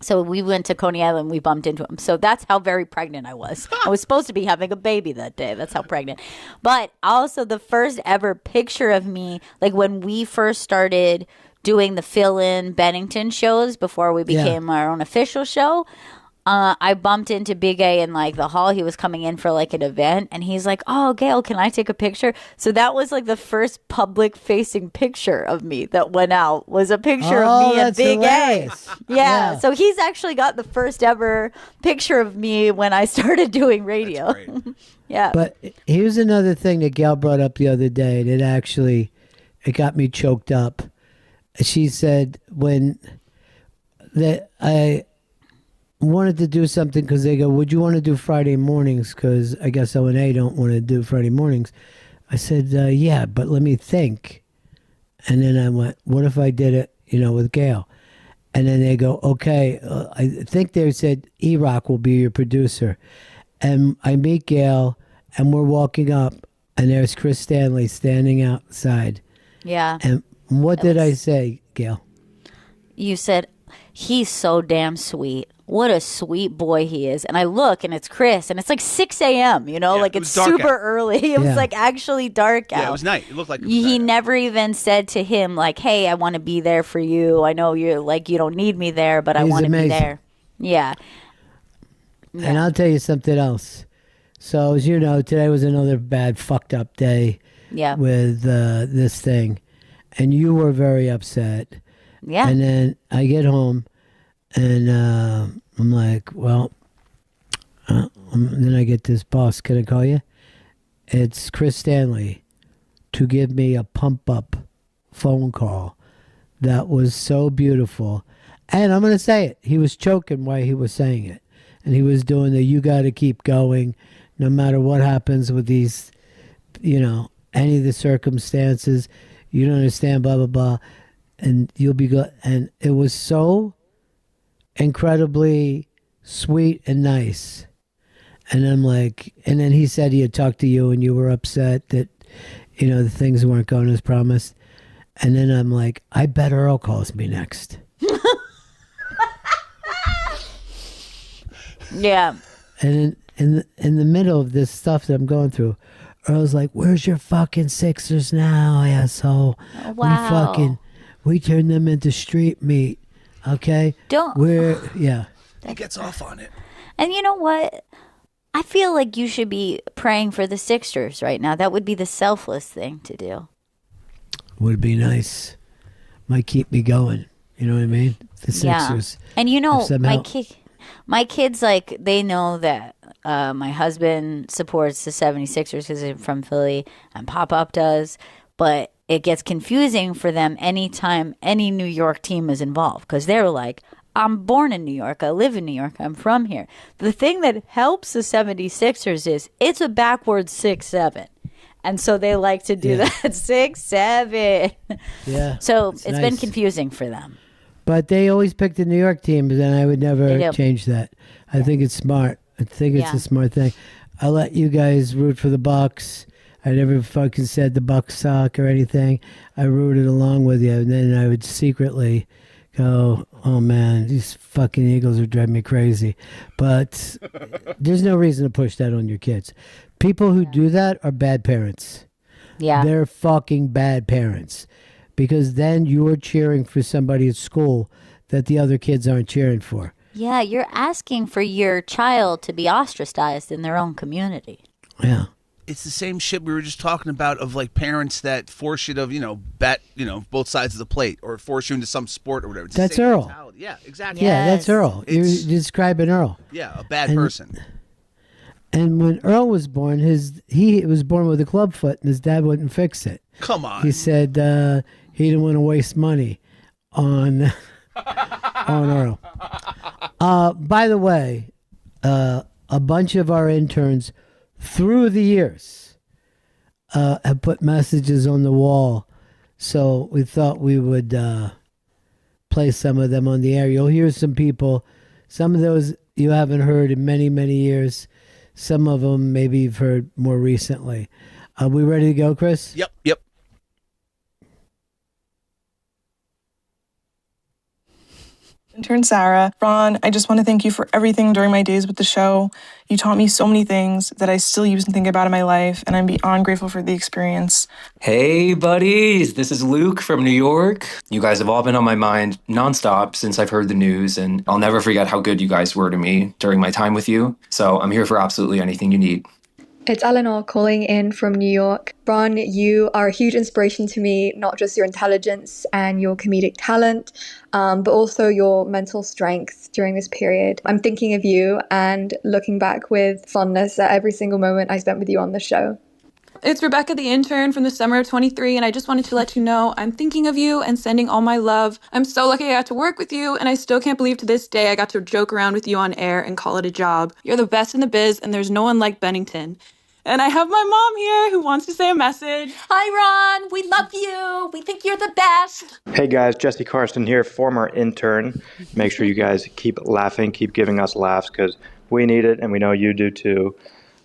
So we went to Coney Island. We bumped into him. So that's how very pregnant I was. I was supposed to be having a baby that day. That's how pregnant. But also the first ever picture of me, like when we first started doing the fill-in Bennington shows before we became our own official show, I bumped into Big A in like the hall. He was coming in for like an event, and he's like, "Oh, Gail, can I take a picture?" So that was like the first public-facing picture of me that went out. Was a picture of me and Big hilarious. A. Yeah, so he's actually got the first ever picture of me when I started doing radio. Yeah. But here's another thing that Gail brought up the other day, and it got me choked up. She said when I wanted to do something because they go, would you want to do Friday mornings? Because I guess O&A don't want to do Friday mornings. I said, yeah, but let me think. And then I went, what if I did it, with Gail? And then they go, okay, I think they said E-Rock will be your producer. And I meet Gail, and we're walking up, and there's Chris Stanley standing outside. Yeah. And what did I say, Gail? You said, he's so damn sweet. What a sweet boy he is. And I look, and it's Chris, and it's like 6 a.m., like it's super early. It was like actually dark out. Yeah, it was night. It looked like it was he night. never even said to him, like, hey, I want to be there for you. I know you're like, you don't need me there, but I want to be there. Yeah. And I'll tell you something else. So, as you know, today was another bad, fucked up day with this thing. And you were very upset. Yeah. And then I get home, and I'm like, well, then I get this, boss, can I call you? It's Chris Stanley to give me a pump-up phone call that was so beautiful. And I'm going to say it. He was choking while he was saying it. And he was doing the, you got to keep going no matter what happens with these, any of the circumstances. You don't understand, blah, blah, blah. And you'll be good. And it was so incredibly sweet and nice. And I'm like, and then he said he had talked to you and you were upset that, the things weren't going as promised. And then I'm like, I bet Earl calls me next. Yeah. And in the middle of this stuff that I'm going through, Earl's like, where's your fucking Sixers now, asshole? Oh, wow. We turn them into street meat, okay? He gets off on it. And you know what? I feel like you should be praying for the Sixers right now. That would be the selfless thing to do. Would be nice. Might keep me going. You know what I mean? The Sixers. Yeah. And my kids, like, they know that my husband supports the 76ers because he's from Philly, and Pop-Up does. But it gets confusing for them anytime any New York team is involved because they're like, I'm born in New York. I live in New York. I'm from here. The thing that helps the 76ers is it's a backwards 6-7. And so they like to do that 6-7. Yeah. So it's nice. been confusing for them. But they always pick the New York teams, and I would never change that. I think it's smart. I think it's a smart thing. I let you guys root for the Bucks. I never fucking said the Bucks suck or anything. I rooted along with you, and then I would secretly go, oh man, these fucking Eagles are driving me crazy. But there's no reason to push that on your kids. People who do that are bad parents. Yeah. They're fucking bad parents. Because then you're cheering for somebody at school that the other kids aren't cheering for. Yeah, you're asking for your child to be ostracized in their own community. Yeah. It's the same shit we were just talking about of like parents that force you to, bet, both sides of the plate or force you into some sport or whatever. It's that's the same Earl. mentality. Yeah, exactly. Yeah, that's Earl. You're describing Earl. Yeah, a bad person. And when Earl was born, he was born with a club foot, and his dad wouldn't fix it. Come on. He said he didn't want to waste money on Earl. By the way, a bunch of our interns through the years have put messages on the wall. So we thought we would play some of them on the air. You'll hear some people. Some of those you haven't heard in many, many years. Some of them maybe you've heard more recently. Are we ready to go, Chris? Yep. Intern Sarah, Ron, I just want to thank you for everything during my days with the show. You taught me so many things that I still use and think about in my life, and I'm beyond grateful for the experience. Hey, buddies. This is Luke from New York. You guys have all been on my mind nonstop since I've heard the news, and I'll never forget how good you guys were to me during my time with you. So I'm here for absolutely anything you need. It's Eleanor calling in from New York. Ron, you are a huge inspiration to me, not just your intelligence and your comedic talent, but also your mental strength during this period. I'm thinking of you and looking back with fondness at every single moment I spent with you on the show. It's Rebecca, the intern from the summer of 23, and I just wanted to let you know I'm thinking of you and sending all my love. I'm so lucky I got to work with you, and I still can't believe to this day I got to joke around with you on air and call it a job. You're the best in the biz, and there's no one like Bennington. And I have my mom here who wants to say a message. Hi, Ron. We love you. We think you're the best. Hey guys, Jesse Karsten here, former intern. Make sure you guys keep laughing, keep giving us laughs, because we need it, and we know you do too.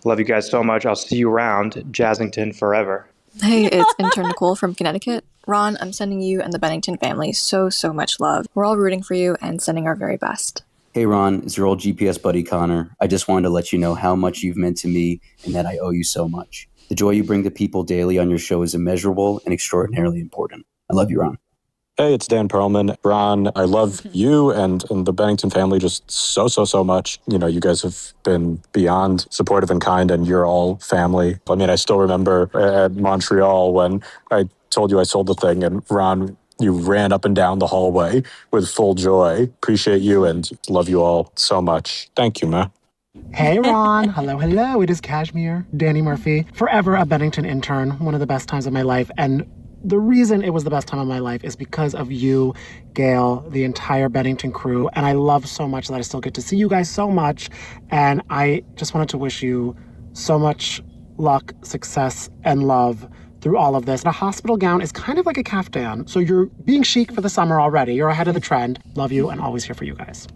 Love you guys so much. I'll see you around Jazzington forever. Hey, it's intern Nicole from Connecticut. Ron, I'm sending you and the Bennington family so much love. We're all rooting for you and sending our very best. Hey Ron, it's your old GPS buddy Connor. I just wanted to let you know how much you've meant to me and that I owe you so much. The joy you bring to people daily on your show is immeasurable and extraordinarily important. I love you, Ron. Hey, it's Dan Perlman. Ron, I love you and the Bennington family just so much. You know, you guys have been beyond supportive and kind, and you're all family. I mean, I still remember at Montreal when I told you I sold the thing, and Ron, you ran up and down the hallway with full joy. Appreciate you and love you all so much. Thank you, ma. Hey, Ron. Hello. It is Cashmere, Danny Murphy. Forever a Bennington intern. One of the best times of my life. And the reason it was the best time of my life is because of you, Gail, the entire Bennington crew. And I love so much that I still get to see you guys so much. And I just wanted to wish you so much luck, success, and love through all of this. And a hospital gown is kind of like a caftan. So you're being chic for the summer already. You're ahead of the trend. Love you and always here for you guys.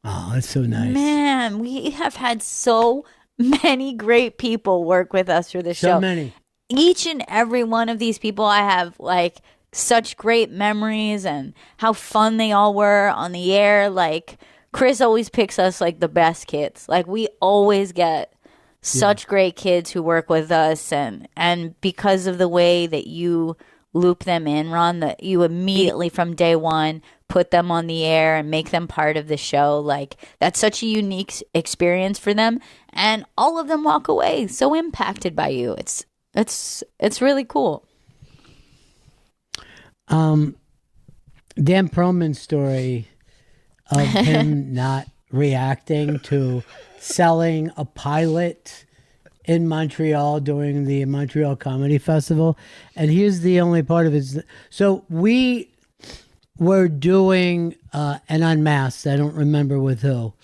Oh, that's so nice. Man, we have had so many great people work with us through the show. So many. Each and every one of these people, I have like such great memories and how fun they all were on the air. Like Chris always picks us like the best kids. Like we always get such great kids who work with us, and because of the way that you loop them in, Ron, that you immediately from day one put them on the air and make them part of the show, like that's such a unique experience for them, and all of them walk away so impacted by you. It's really cool. Dan Perlman's story of him not reacting to selling a pilot in Montreal during the Montreal Comedy Festival. And here's the only part of it. So we were doing an Unmasked, I don't remember with who.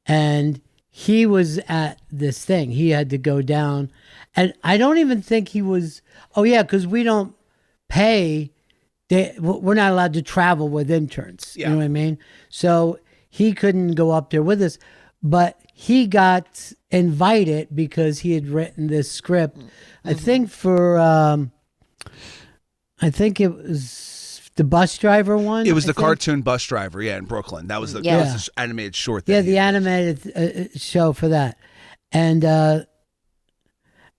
And he was at this thing. He had to go down. And I don't even think he was, because we don't pay. We're not allowed to travel with interns. You know what I mean? So he couldn't go up there with us. But he got invited because he had written this script. I think for, I think it was the bus driver one. It was the cartoon bus driver, in Brooklyn. That was the animated short. The animated show for that. And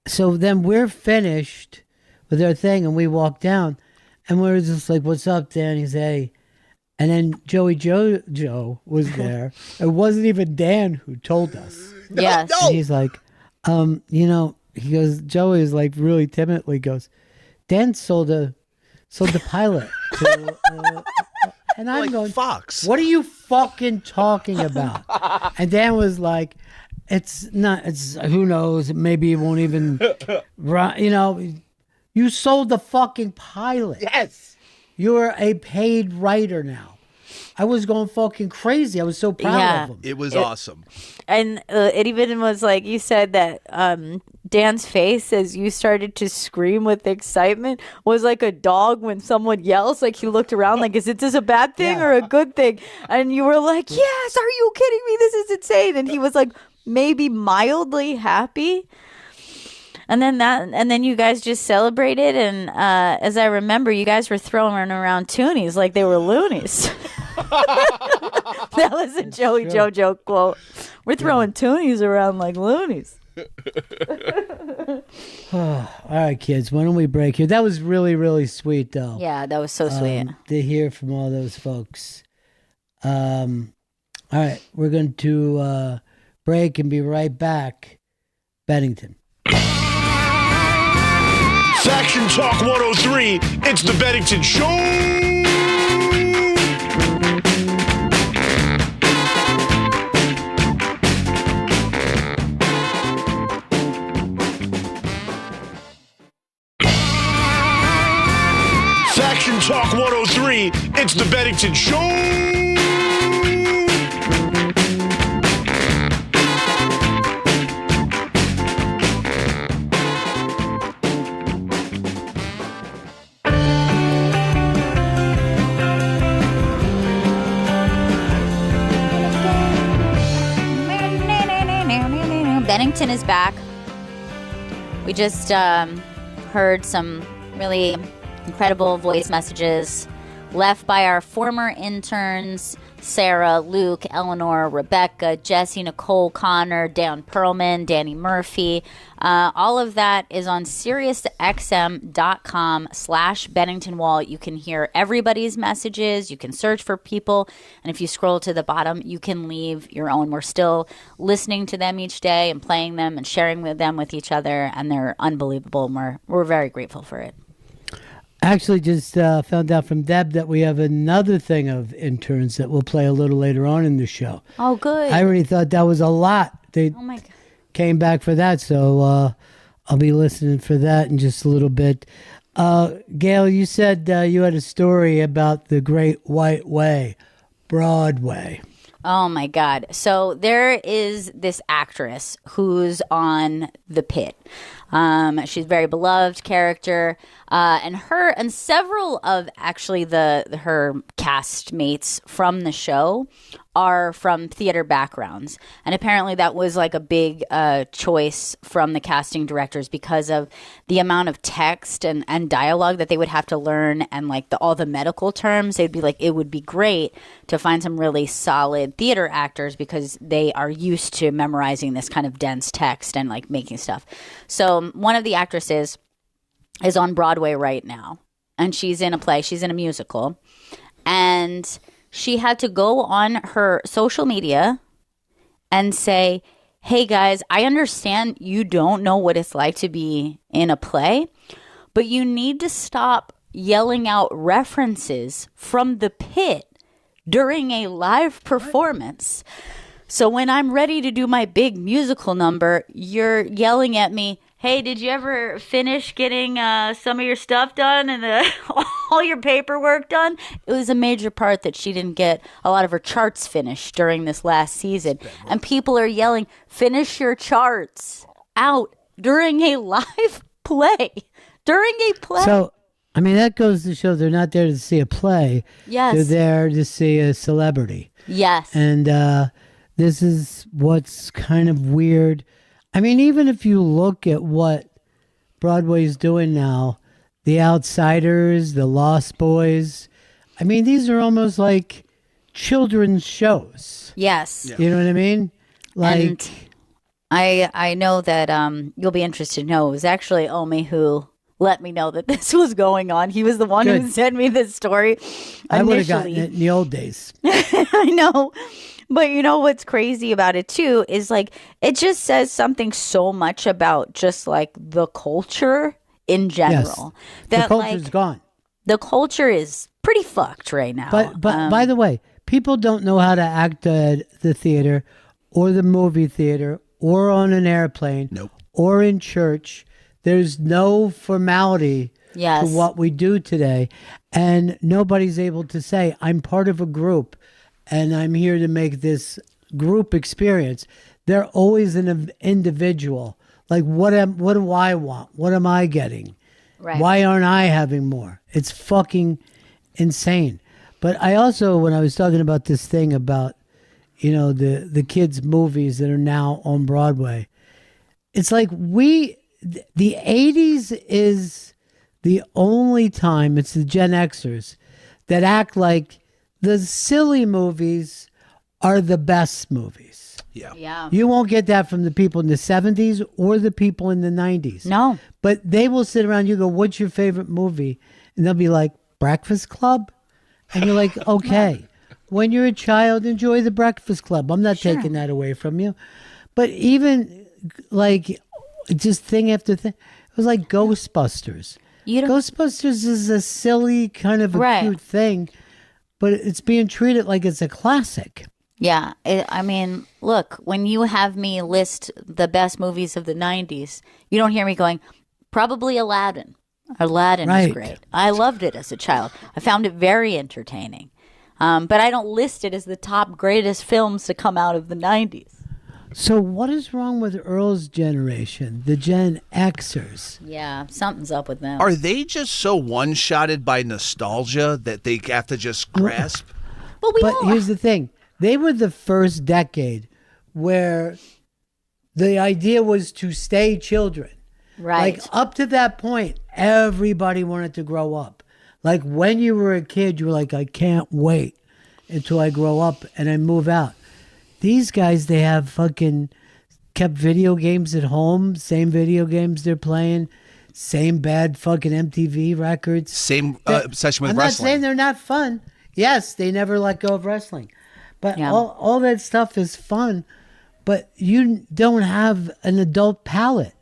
so then we're finished with our thing, and we walk down, and we're just like, "What's up, Dan?" He's, "Hey." And then Joey Joe was there. It wasn't even Dan who told us. Yes. And he's like, he goes, Joey is like really timidly goes, Dan sold the pilot to, and I'm like going, Fox. What are you fucking talking about? And Dan was like, it's who knows, maybe it won't even run, you sold the fucking pilot. Yes. You're a paid writer now. I was going fucking crazy. I was so proud of him. It was awesome. And it even was like you said that Dan's face as you started to scream with excitement was like a dog when someone yells. Like he looked around like, is this a bad thing or a good thing? And you were like, yes, are you kidding me? This is insane. And he was like maybe mildly happy. And then you guys just celebrated, and as I remember, you guys were throwing around toonies like they were loonies. That was a Joey JoJo quote. We're throwing toonies around like loonies. All right, kids, why don't we break here? That was really, really sweet, though. Yeah, that was so sweet. To hear from all those folks. All right, we're going to break and be right back. Bennington. Faction Talk 103, it's the Bennington Show! Faction Talk 103, it's the Bennington Show! Bennington is back. We just heard some really incredible voice messages left by our former interns, Sarah, Luke, Eleanor, Rebecca, Jesse, Nicole, Connor, Dan Perlman, Danny Murphy. All of that is on SiriusXM.com/Bennington Wall. You can hear everybody's messages. You can search for people. And if you scroll to the bottom, you can leave your own. We're still listening to them each day and playing them and sharing them with each other. And they're unbelievable. And we're very grateful for it. Actually, just found out from Deb that we have another thing of interns that we'll play a little later on in the show. Oh, good. I already thought that was a lot. They my God. Came back for that, so I'll be listening for that in just a little bit. Gail, you said you had a story about the Great White Way, Broadway. Oh, my God. So there is this actress who's on The Pit. She's a very beloved character. And her and several of actually her cast mates from the show are from theater backgrounds. And apparently that was like a big choice from the casting directors because of the amount of text and dialogue that they would have to learn and like all the medical terms. They'd be like, it would be great to find some really solid theater actors because they are used to memorizing this kind of dense text and like making stuff. So one of the actresses is on Broadway right now, and she's in a play. She's in a musical, and she had to go on her social media and say, hey guys, I understand you don't know what it's like to be in a play, but you need to stop yelling out references from The Pit during a live performance. So when I'm ready to do my big musical number, you're yelling at me, hey, did you ever finish getting some of your stuff done and all your paperwork done? It was a major part that she didn't get a lot of her charts finished during this last season. And people are yelling, finish your charts out during a live play. During a play. So, I mean, that goes to show they're not there to see a play. Yes. They're there to see a celebrity. Yes. And this is what's kind of weird. I mean, even if you look at what Broadway's doing now, The Outsiders, The Lost Boys, I mean, these are almost like children's shows. Yes. You know what I mean? Like, and I know that you'll be interested to know it was actually Omi who let me know that this was going on. He was the one who Good. sent me this story I would have initially. gotten it in the old days. I know. But you know what's crazy about it too is like it just says something so much about just like the culture in general. The culture's gone. The culture is pretty fucked right now. But by the way, people don't know how to act at the theater or the movie theater or on an airplane or in church. There's no formality Yes. to what we do today. And nobody's able to say, I'm part of a group and I'm here to make this group experience. They're always an individual. Like, what do I want? What am I getting? Right. Why aren't I having more? It's fucking insane. But I also, when I was talking about this thing about, the kids' movies that are now on Broadway, it's like the 80s is the only time, it's the Gen Xers that act like the silly movies are the best movies. Yeah. You won't get that from the people in the 70s or the people in the 90s. No. But they will sit around, you go, what's your favorite movie? And they'll be like, Breakfast Club? And you're like, okay. When you're a child, enjoy the Breakfast Club. I'm not taking that away from you. But even like just thing after thing, it was like Ghostbusters. Ghostbusters is a silly kind of a cute thing, but it's being treated like it's a classic. Yeah. I mean, look, when you have me list the best movies of the 90s, you don't hear me going, probably Aladdin. Aladdin is great. I loved it as a child. I found it very entertaining. But I don't list it as the top greatest films to come out of the 90s. So what is wrong with Earl's generation, the Gen Xers? Yeah, something's up with them. Are they just so one-shotted by nostalgia that they have to just grasp? But here's the thing. They were the first decade where the idea was to stay children. Right. Like up to that point, everybody wanted to grow up. Like when you were a kid, you were like, I can't wait until I grow up and I move out. These guys, they have fucking kept video games at home, same video games they're playing, same bad fucking MTV records. Same obsession with I'm wrestling. not saying they're not fun. Yes, they never let go of wrestling. But all that stuff is fun, but you don't have an adult palate.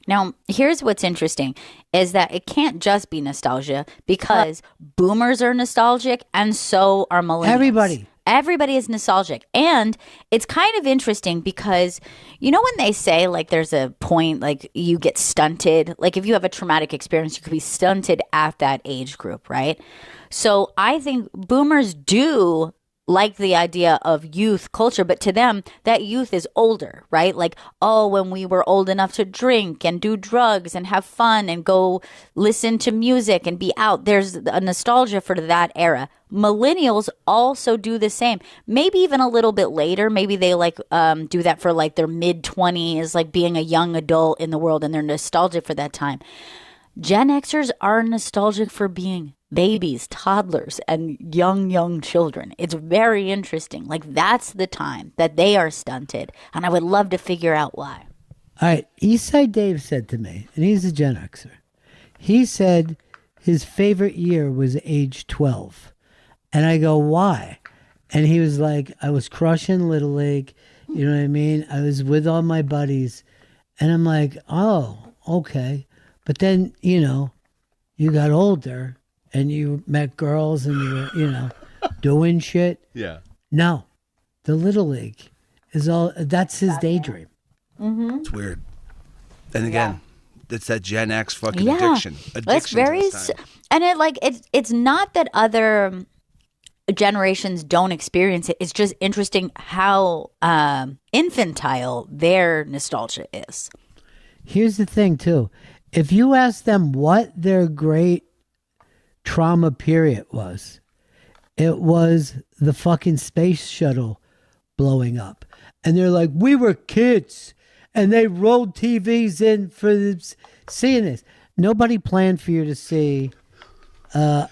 Now, here's what's interesting is that it can't just be nostalgia because boomers are nostalgic and so are millennials. Everybody is nostalgic. And it's kind of interesting because, when they say like there's a point like you get stunted, like if you have a traumatic experience, you could be stunted at that age group, right? So I think boomers do like the idea of youth culture, but to them, that youth is older, right? Like, when we were old enough to drink and do drugs and have fun and go listen to music and be out. There's a nostalgia for that era. Millennials also do the same, maybe even a little bit later. Maybe they do that for like their mid-20s, like being a young adult in the world, and they're nostalgic for that time. Gen Xers are nostalgic for being babies, toddlers, and young children. It's very interesting. Like that's the time that they are stunted, and I would love to figure out why. All right, Eastside Dave said to me, and he's a Gen Xer, he said his favorite year was age 12. And I go, why? And he was like, I was crushing Little League, you know what I mean? I was with all my buddies. And I'm like, oh, okay. But then, you got older and you met girls and you were, doing shit. Yeah. No, the Little League is that's his daydream. Mm-hmm. It's weird. And again, it's that Gen X fucking addiction. It's very, and it's not that other generations don't experience it. It's just interesting how infantile their nostalgia is. Here's the thing, too. If you ask them what their great trauma period was, it was the fucking space shuttle blowing up. And they're like, we were kids. And they rolled TVs in for seeing this. Nobody planned for you to see a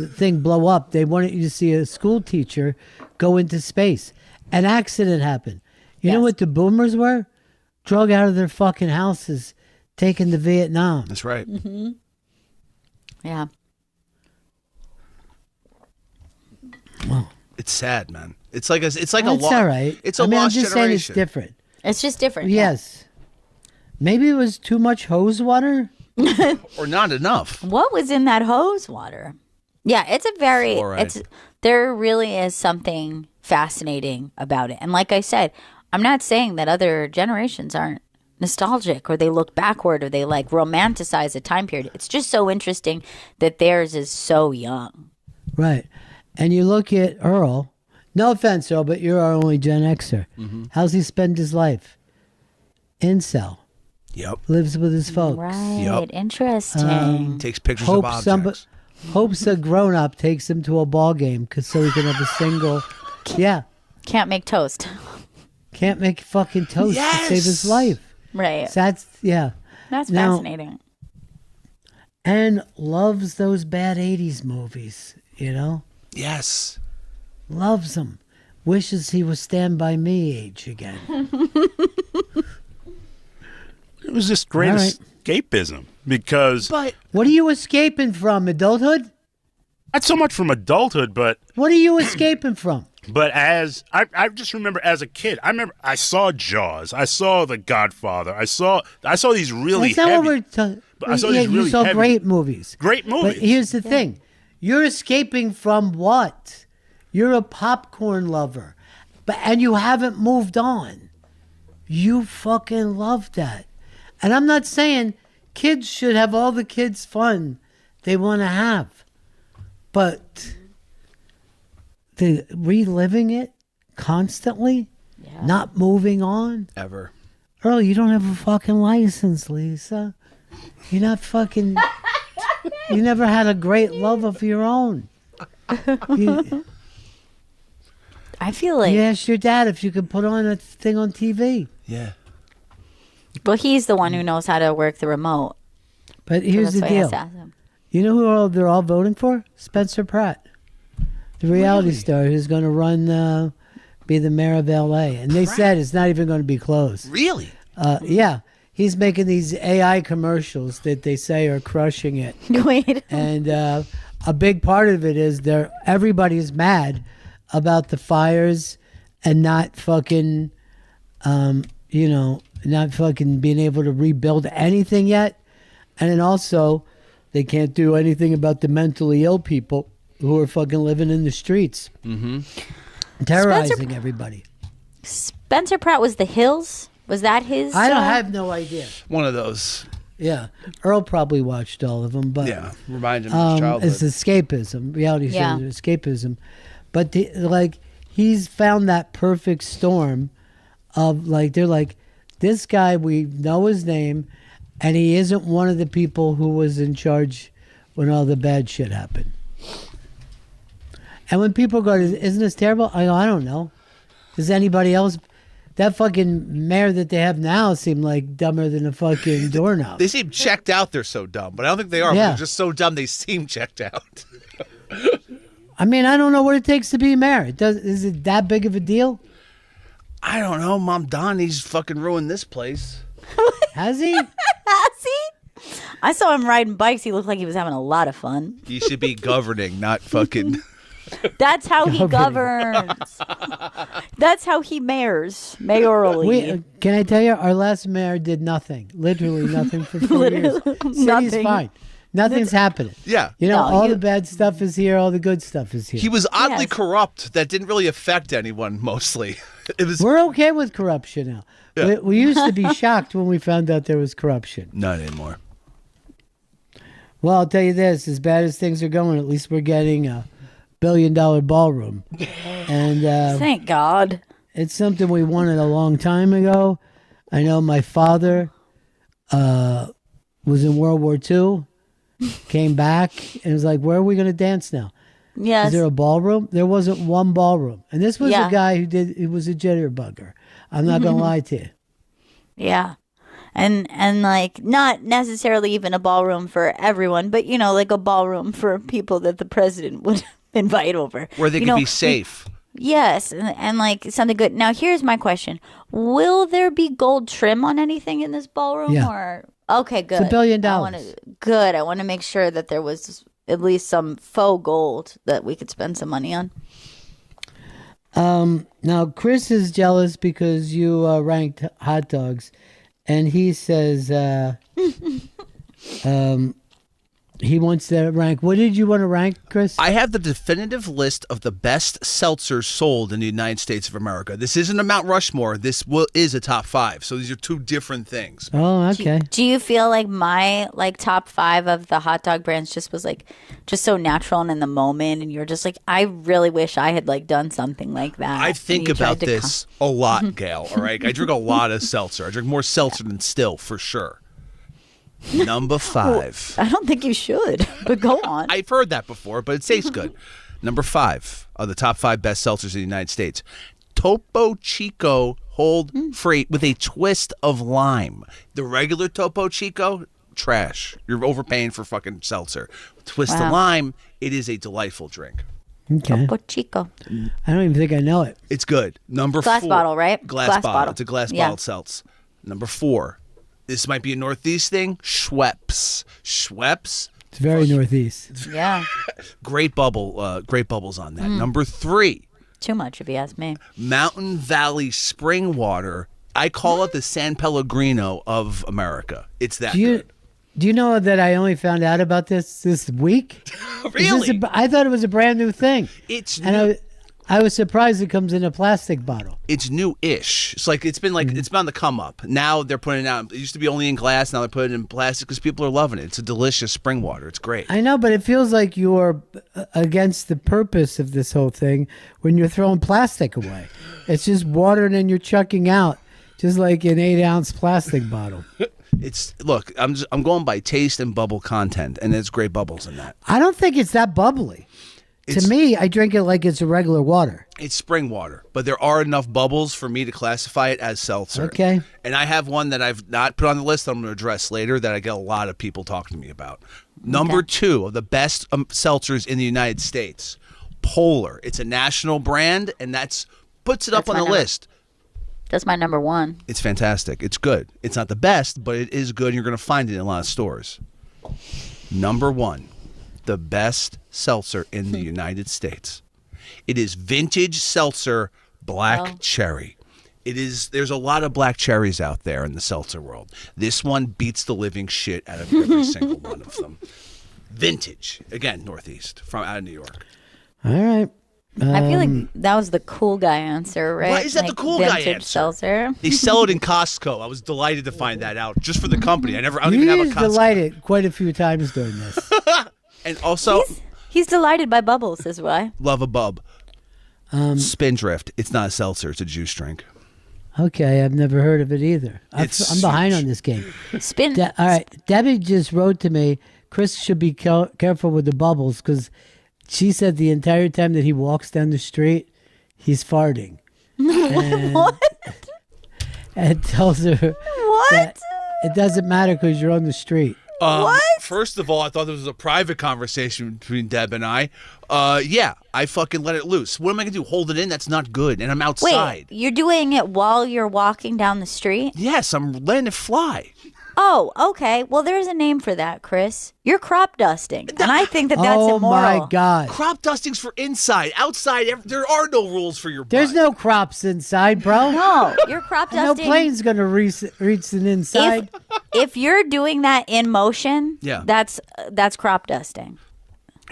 thing blow up. They wanted you to see a school teacher go into space. An accident happened. You know what the boomers were? Drug out of their fucking houses, taken to Vietnam. That's right. Mm-hmm. Yeah. Wow. It's sad, man. It's like a It's lost. all right. It's a I'm lost just generation. saying it's different. It's just different. Yes. Maybe it was too much hose water. Or not enough. What was in that hose water? Yeah, it's a very Fluoride. there really is something fascinating about it. And like I said, I'm not saying that other generations aren't nostalgic, or they look backward, or they like romanticize a time period. It's just so interesting that theirs is so young. Right. And you look at Earl. No offense, Earl, but you're our only Gen Xer. How's he spend his life? Incel. Yep. Lives with his folks. Right. Interesting. Takes pictures of objects. Hopes a grown-up takes him to a ball game so he can have a single. Yeah. Can't make toast. Can't make fucking toast to save his life. Right. So that's That's Now- fascinating. And loves those bad 80s movies, you know? Yes. Loves them. Wishes he was Stand By Me age again. It was just great All right. escapism because. But what are you escaping from? Adulthood? Not so much from adulthood, but. What are you escaping from? But as I just remember as a kid, I saw Jaws, I saw The Godfather, I saw these really That's not heavy. what we're talking. I saw these really you saw heavy- great movies. Great movies. But here's the thing. You're escaping from what? You're a popcorn lover. And you haven't moved on. You fucking love that. And I'm not saying kids should have all the kids' fun they want to have. But the reliving it constantly, not moving on. Ever. Earl, you don't have a fucking license, Lisa. You're not fucking... You never had a great love of your own. I feel like... You asked your dad if you could put on a thing on TV. Yeah. Well, he's the one who knows how to work the remote. But here's the that's why I deal. have to ask him. You know who they're all voting for? Spencer Pratt. The reality star who's going to be the mayor of L.A. And they said it's not even going to be close. Really? Yeah. He's making these AI commercials that they say are crushing it. Wait. And a big part of it is everybody's mad about the fires and not fucking, not fucking being able to rebuild anything yet. And then also, they can't do anything about the mentally ill people who are fucking living in the streets. Mm-hmm. Terrorizing everybody. Spencer Pratt was The Hills? Was that his? I have no idea. One of those. Yeah. Earl probably watched all of them, but Yeah. Reminds him of his childhood. it's escapism, reality Yeah. shows are escapism. But he's found that perfect storm of they're like, this guy, we know his name, and he isn't one of the people who was in charge when all the bad shit happened. And when people go, isn't this terrible? I go, I don't know. Does anybody else? That fucking mayor that they have now seemed like dumber than a fucking doorknob. They seem checked out. They're so dumb, but I don't think they are. Yeah. They're just so dumb. They seem checked out. I mean, I don't know what it takes to be mayor. Is it that big of a deal? I don't know. Mom Donnie's fucking ruined this place. Has he? Has he? I saw him riding bikes. He looked like he was having a lot of fun. He should be governing, not fucking. That's how he governs. That's how he mayors. Mayorally. Can I tell you, our last mayor did nothing. Literally nothing for 4 years. City's Nothing. fine. Nothing's happening. Yeah. You know, No, all the bad stuff is here. All the good stuff is here. He was oddly corrupt. That didn't really affect anyone. Mostly, it was. We're okay with corruption now. Yeah. We used to be shocked when we found out there was corruption. Not anymore. Well, I'll tell you this: as bad as things are going, at least we're getting a $1 billion ballroom, and Thank God. it's something we wanted a long time ago. I know my father was in World War II, came back, and was like, "Where are we going to dance now? Yes. Is there a ballroom?" There wasn't one ballroom, and this was Yeah. a guy who was a jitterbugger. I'm not going to lie to you. Yeah. And like not necessarily even a ballroom for everyone, but like a ballroom for people that the president would invite over. Where they could be safe. Yes, and like something good. Now here's my question. Will there be gold trim on anything in this ballroom? Yeah. Or okay, good. $1 billion. I want to make sure that there was at least some faux gold that we could spend some money on. Now, Chris is jealous because you ranked hot dogs, and he says, He wants to rank. What did you want to rank, Chris? I have the definitive list of the best seltzers sold in the United States of America. This isn't a Mount Rushmore. This is a top 5. So these are two different things. Oh, okay. Do you feel like my top 5 of the hot dog brands just was just so natural and in the moment, and you're just like, I really wish I had done something like that. I think about this a lot, Gail. All right, I drink a lot of seltzer. I drink more seltzer than still, for sure. Number 5. Well, I don't think you should, but go on. I've heard that before, but it tastes good. Number 5 of the top 5 best seltzers in the United States. Topo Chico Hold Freight with a twist of lime. The regular Topo Chico, trash. You're overpaying for fucking seltzer. Twist of lime, it is a delightful drink. Okay. Topo Chico. I don't even think I know it. It's good. Number 4. Glass bottle, right? Glass bottle. It's a glass bottled seltz. Number 4. This might be a Northeast thing. Schweppes. It's very Northeast. Yeah. Great bubbles on that. Number 3. Too much, if you ask me. Mountain Valley Spring Water. I call it the San Pellegrino of America. It's that good. Do you know that I only found out about this week? Really? I thought it was a brand new thing. It's new. I was surprised it comes in a plastic bottle. It's new-ish. It's been it's been on the come up. Now they're putting it out. It used to be only in glass. Now they're putting it in plastic because people are loving it. It's a delicious spring water. It's great. I know, but it feels like you're against the purpose of this whole thing when you're throwing plastic away. It's just water and then you're chucking out, just like an 8-ounce plastic bottle. Look, I'm going by taste and bubble content, and there's great bubbles in that. I don't think it's that bubbly. To me, I drink it like it's a regular water. It's spring water, but there are enough bubbles for me to classify it as seltzer. Okay. And I have one that I've not put on the list that I'm going to address later that I get a lot of people talking to me about. Number 2 of the best seltzers in the United States, Polar. It's a national brand, and puts it up on the list. That's my number 1. It's fantastic. It's good. It's not the best, but it is good. You're going to find it in a lot of stores. Number 1. The best seltzer in the United States. It is Vintage Seltzer Black Cherry. There's a lot of black cherries out there in the seltzer world. This one beats the living shit out of every single one of them. Vintage, again, Northeast, from out of New York. All right. I feel like that was the cool guy answer, right? Why is that the cool guy vintage answer? Seltzer. They sell it in Costco. I was delighted to find that out, just for the company. I don't even have a Costco. Delighted quite a few times during this. And also, he's delighted by bubbles, is why. Love a bub. Spindrift. It's not a seltzer. It's a juice drink. Okay, I've never heard of it either. I'm behind on this game. All right, Debbie just wrote to me, Chris should be careful with the bubbles because she said the entire time that he walks down the street, he's farting. And, what? And tells her that it doesn't matter because you're on the street. What? First of all, I thought this was a private conversation between Deb and I. Yeah, I fucking let it loose. What am I going to do? Hold it in? That's not good. And I'm outside. Wait, you're doing it while you're walking down the street? Yes, I'm letting it fly. Oh, okay. Well, there's a name for that, Chris. You're crop dusting. And I think that that's immoral. Oh, my God. Crop dusting's for inside. Outside, there are no rules for your butt. There's no crops inside, bro. No, you're crop No dusting. plane's going to reach an inside. If you're doing that in motion, that's crop dusting.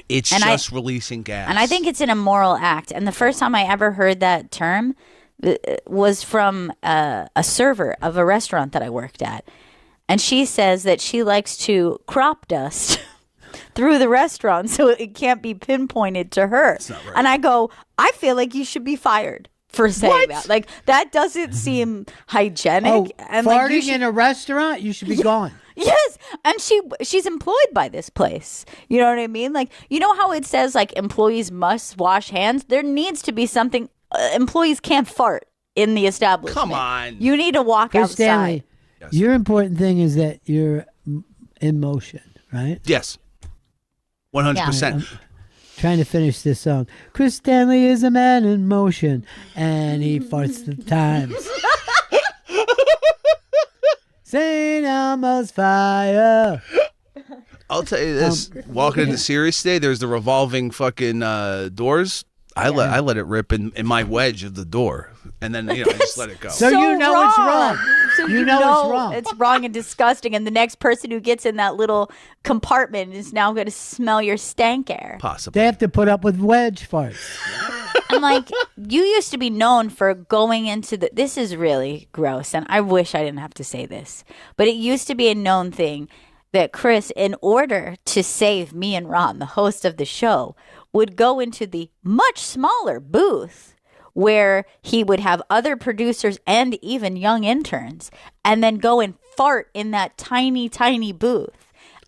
It's just releasing gas. And I think it's an immoral act. And the first time I ever heard that term was from a server of a restaurant that I worked at. And she says that she likes to crop dust through the restaurant so it can't be pinpointed to her. That's not right. And I go, I feel like you should be fired for saying that. Like, that doesn't seem hygienic. Oh, and farting in a restaurant? You should be gone. Yes, and she's employed by this place. You know what I mean? Like, you know how it says, like, employees must wash hands? There needs to be something. Employees can't fart in the establishment. Come on. You need to walk Chris outside. Stanley, your important thing is that you're in motion, right? Yes. 100%. I'm trying to finish this song. Chris Stanley is a man in motion, and he farts the times. St. Elmo's fire. I'll tell you this. Walking into Sirius today, there's the revolving fucking doors. I let it rip in my wedge of the door. And then, I just let it go. So you know it's wrong. So You know it's wrong and disgusting, and the next person who gets in that little compartment is now going to smell your stank air. Possibly. They have to put up with wedge farts. I'm like, you used to be known for going into this is really gross, and I wish I didn't have to say this, but it used to be a known thing that Chris, in order to save me and Ron, the host of the show, would go into the much smaller booth where he would have other producers and even young interns, and then go and fart in that tiny, tiny booth.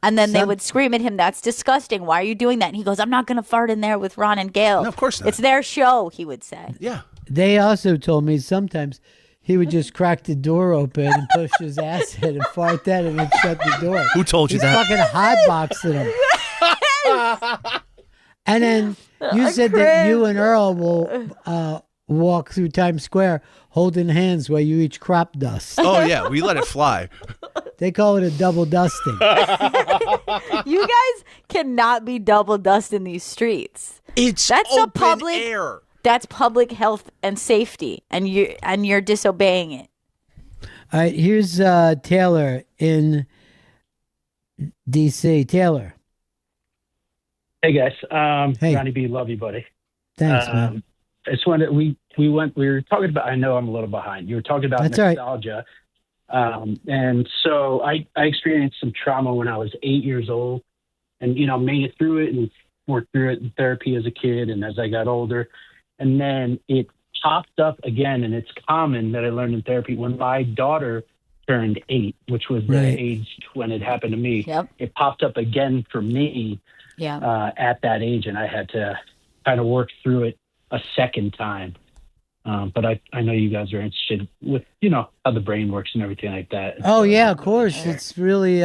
And then they would scream at him, "That's disgusting. Why are you doing that?" And he goes, "I'm not going to fart in there with Ron and Gail." No, of course not. It's their show, he would say. Yeah. They also told me sometimes he would just crack the door open and push his ass in and fart that and then shut the door. Who told you He's that? fucking hotboxing him. And then you said that you and Earl will walk through Times Square holding hands while you each crop dust. Oh, yeah. We let it fly. They call it a double dusting. You guys cannot be double dusting these streets. That's open a public air. That's public health and safety, and you're disobeying it. All right, here's Taylor in D.C. Taylor. Hey guys, Hey. Ronnie B, love you, buddy. Thanks, man. I just wanted we were talking about. I know I'm a little behind. You were talking about That's all right. nostalgia, and so I experienced some trauma when I was 8 years old, and made it through it and worked through it in therapy as a kid and as I got older, and then it popped up again, and it's common that I learned in therapy when my daughter turned 8, which was the Right. age when it happened to me. Yep. It popped up again for me. Yeah. At that age, and I had to kind of work through it a second time. But I know you guys are interested with how the brain works and everything like that. Oh yeah, of course. It's really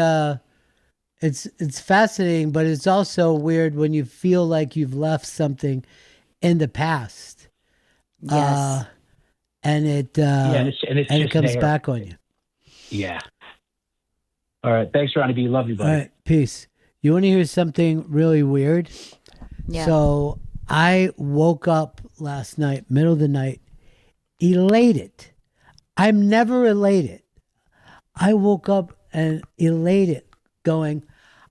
it's fascinating, but it's also weird when you feel like you've left something in the past. Yes. And it and it comes just there. back on you. Yeah. All right. Thanks, Ronnie B. Love you, buddy. All right, peace. You want to hear something really weird? Yeah. So I woke up last night, middle of the night, elated. I'm never elated. I woke up and elated, going,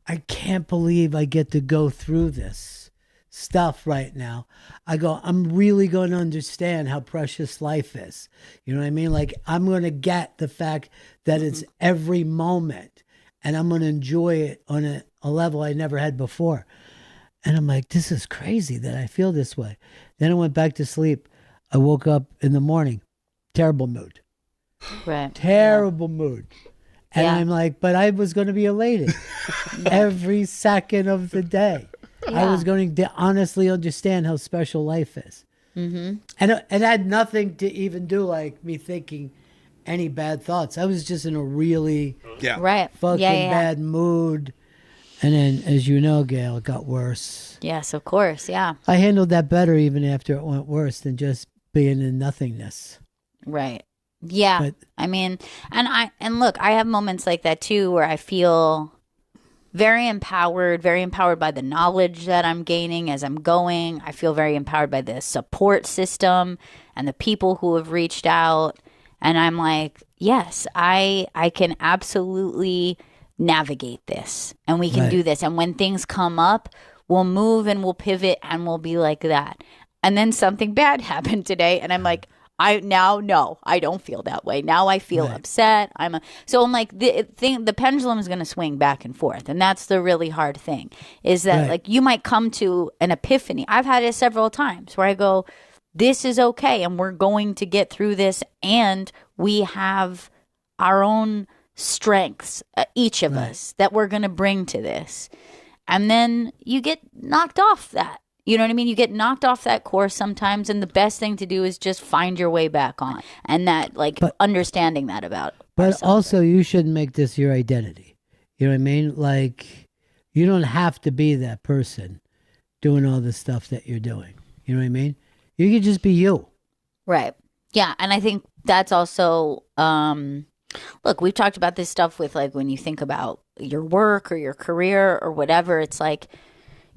I can't believe I get to go through this stuff right now. I go, I'm really going to understand how precious life is. You know what I mean? Like, I'm going to get the fact that it's every moment, and I'm going to enjoy it on a level I never had before. And I'm like, this is crazy that I feel this way. Then I went back to sleep. I woke up in the morning, terrible mood. Right. Terrible mood. And Yeah. I'm like, but I was going to be elated every second of the day. I was going to honestly understand how special life is. Mm-hmm. And it had nothing to even do like me thinking any bad thoughts. I was just in a really Right. fucking Yeah. bad mood. And then, as you know, Gail, it got worse. Yes, of course. Yeah. I handled that better even after it went worse than just being in nothingness. Right. Yeah. But- I mean, and look, I have moments like that too where I feel very empowered by the knowledge that I'm gaining as I'm going. I feel very empowered by the support system and the people who have reached out. And I'm like, yes, I can absolutely navigate this, and we can Right. do this. And when things come up, we'll move and we'll pivot and we'll be like that. And then something bad happened today, and I'm like, I don't feel that way. Now I feel upset. So I'm like, the pendulum is going to swing back and forth. And that's the really hard thing, is that Right. like you might come to an epiphany. I've had it several times where I go, this is okay. And we're going to get through this. And we have our own strengths, each of us, that we're going to bring to this. And then you get knocked off that. You know what I mean? You get knocked off that course sometimes, and the best thing to do is just find your way back on. And that, like, understanding that about But also, you shouldn't make this your identity. You know what I mean? Like, you don't have to be that person doing all the stuff that you're doing. You know what I mean? You can just be you. Right. Yeah. And I think that's also, look, we've talked about this stuff with, like, when you think about your work or your career or whatever, it's like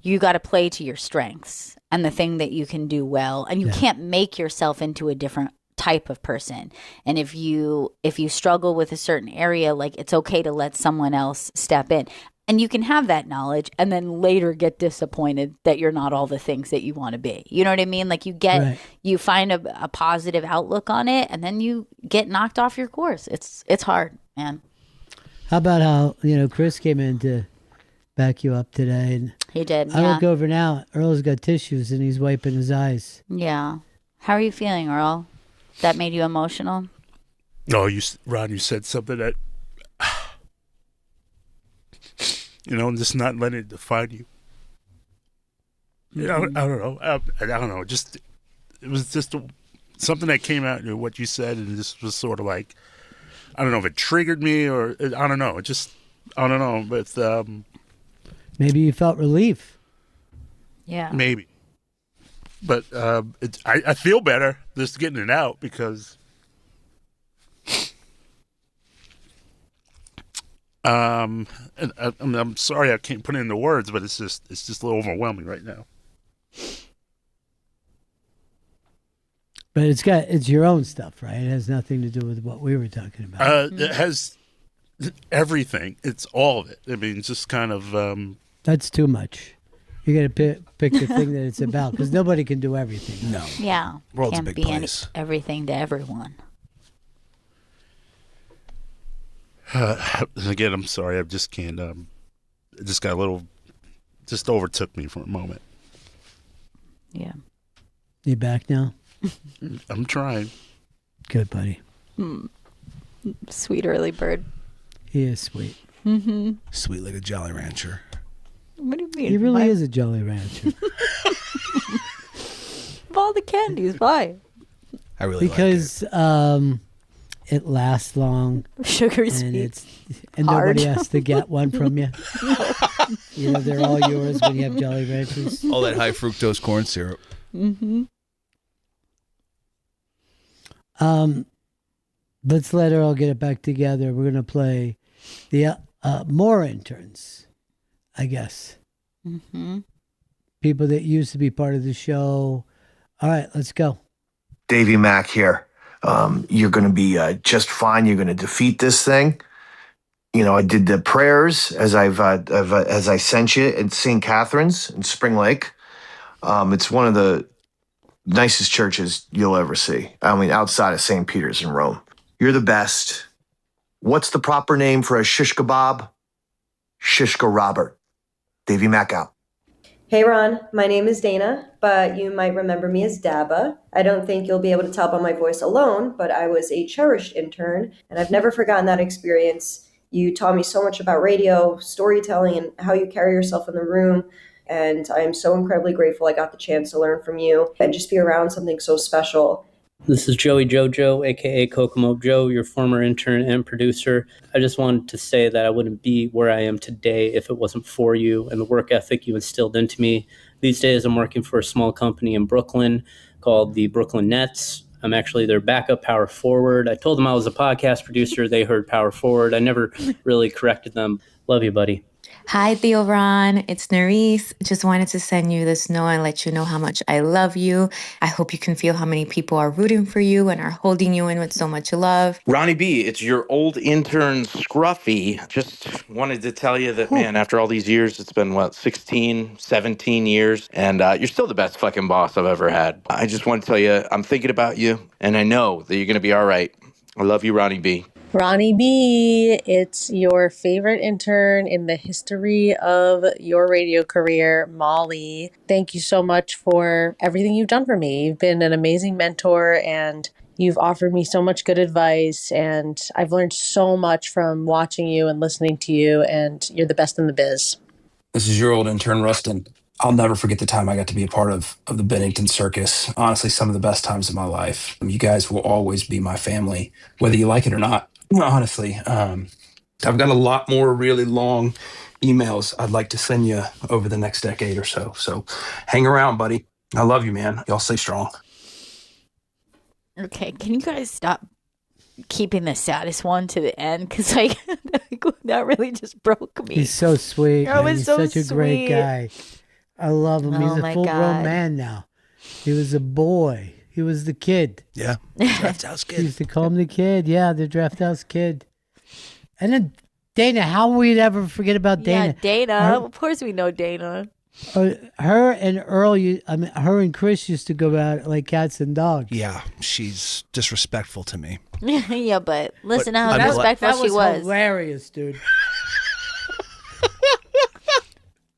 you got to play to your strengths and the thing that you can do well. And you can't make yourself into a different type of person. And if you struggle with a certain area, like it's okay to let someone else step in. And you can have that knowledge and then later get disappointed that you're not all the things that you want to be. You know what I mean? Like you find a positive outlook on it and then you get knocked off your course. It's hard, man. How about how, Chris came in to back you up today? And he did, I look over now, Earl's got tissues and he's wiping his eyes. Yeah. How are you feeling, Earl? That made you emotional? No, Ron, you said something that, just not letting it define you. I don't know. I don't know. It was just something that came out in what you said, and this was sort of like, I don't know if it triggered me or I don't know. I don't know, but maybe you felt relief. Yeah, maybe. But I feel better just getting it out because and I'm sorry I can't put it into words, but it's just a little overwhelming right now. But it's your own stuff, right? It has nothing to do with what we were talking about. It has everything. It's all of it. I mean, it's just kind of that's too much. You got to pick the thing that it's about because nobody can do everything. No. Yeah. World's can't a big be place. Everything to everyone. Again, I'm sorry. I just can't. It just got a little. Just overtook me for a moment. Yeah. You back now? I'm trying. Good, buddy. Sweet early bird. He is sweet. Mm-hmm. Sweet like a Jolly Rancher. What do you mean? He really is a Jolly Rancher. Of all the candies, why? I really because it lasts long. Sugar's and sweet. And hard. nobody has to get one from you. They're all yours when you have Jolly Ranchers. All that high fructose corn syrup. Mm-hmm. Let's let Earl get it back together. We're gonna play the more interns, I guess. Mm-hmm. People that used to be part of the show. All right, let's go. Davey Mack here. You're going to be just fine. You're going to defeat this thing. I did the prayers as as I sent you at St. Catherine's in Spring Lake. It's one of the nicest churches you'll ever see. I mean, outside of St. Peter's in Rome. You're the best. What's the proper name for a shish kebab? Shishka Robert. Davey Mack out. Hey Ron, my name is Dana, but you might remember me as Daba. I don't think you'll be able to tell by my voice alone, but I was a cherished intern, and I've never forgotten that experience. You taught me so much about radio, storytelling, and how you carry yourself in the room, and I'm so incredibly grateful I got the chance to learn from you and just be around something so special. This is Joey Jojo, aka Kokomo Joe, your former intern and producer. I just wanted to say that I wouldn't be where I am today if it wasn't for you and the work ethic you instilled into me. These days I'm working for a small company in Brooklyn called the Brooklyn Nets. I'm actually their backup power forward. I told them I was a podcast producer. They heard power forward. I never really corrected them. Love you, buddy. Hi, Theo Ron. It's Nerisse. Just wanted to send you this note and let you know how much I love you. I hope you can feel how many people are rooting for you and are holding you in with so much love. Ronnie B, it's your old intern Scruffy. Just wanted to tell you that, man, after all these years, it's been, 16, 17 years, and you're still the best fucking boss I've ever had. I just want to tell you, I'm thinking about you, and I know that you're going to be all right. I love you, Ronnie B. Ronnie B, it's your favorite intern in the history of your radio career, Molly. Thank you so much for everything you've done for me. You've been an amazing mentor and you've offered me so much good advice, and I've learned so much from watching you and listening to you, and you're the best in the biz. This is your old intern, Rustin. I'll never forget the time I got to be a part of the Bennington circus. Honestly, some of the best times of my life. You guys will always be my family, whether you like it or not. Honestly, I've got a lot more really long emails I'd like to send you over the next decade or so. So hang around, buddy. I love you, man. Y'all stay strong. Okay, can you guys stop keeping the saddest one to the end? Because that really just broke me. He's so sweet. That was He's so such a great sweet. guy. I love him. Oh He's my a full-grown God. man now. He was a boy. He was the kid. Yeah, Draft House He Kid. used to call him the kid. Yeah, the Draft House Kid. And then Dana, how we'd ever forget about Dana? Yeah, Dana. Her, Of course we know Dana. her and Earl, her and Chris used to go out like cats and dogs. Yeah, she's disrespectful to me. Yeah, but listen to how I'm glad- disrespectful That she was. hilarious, dude.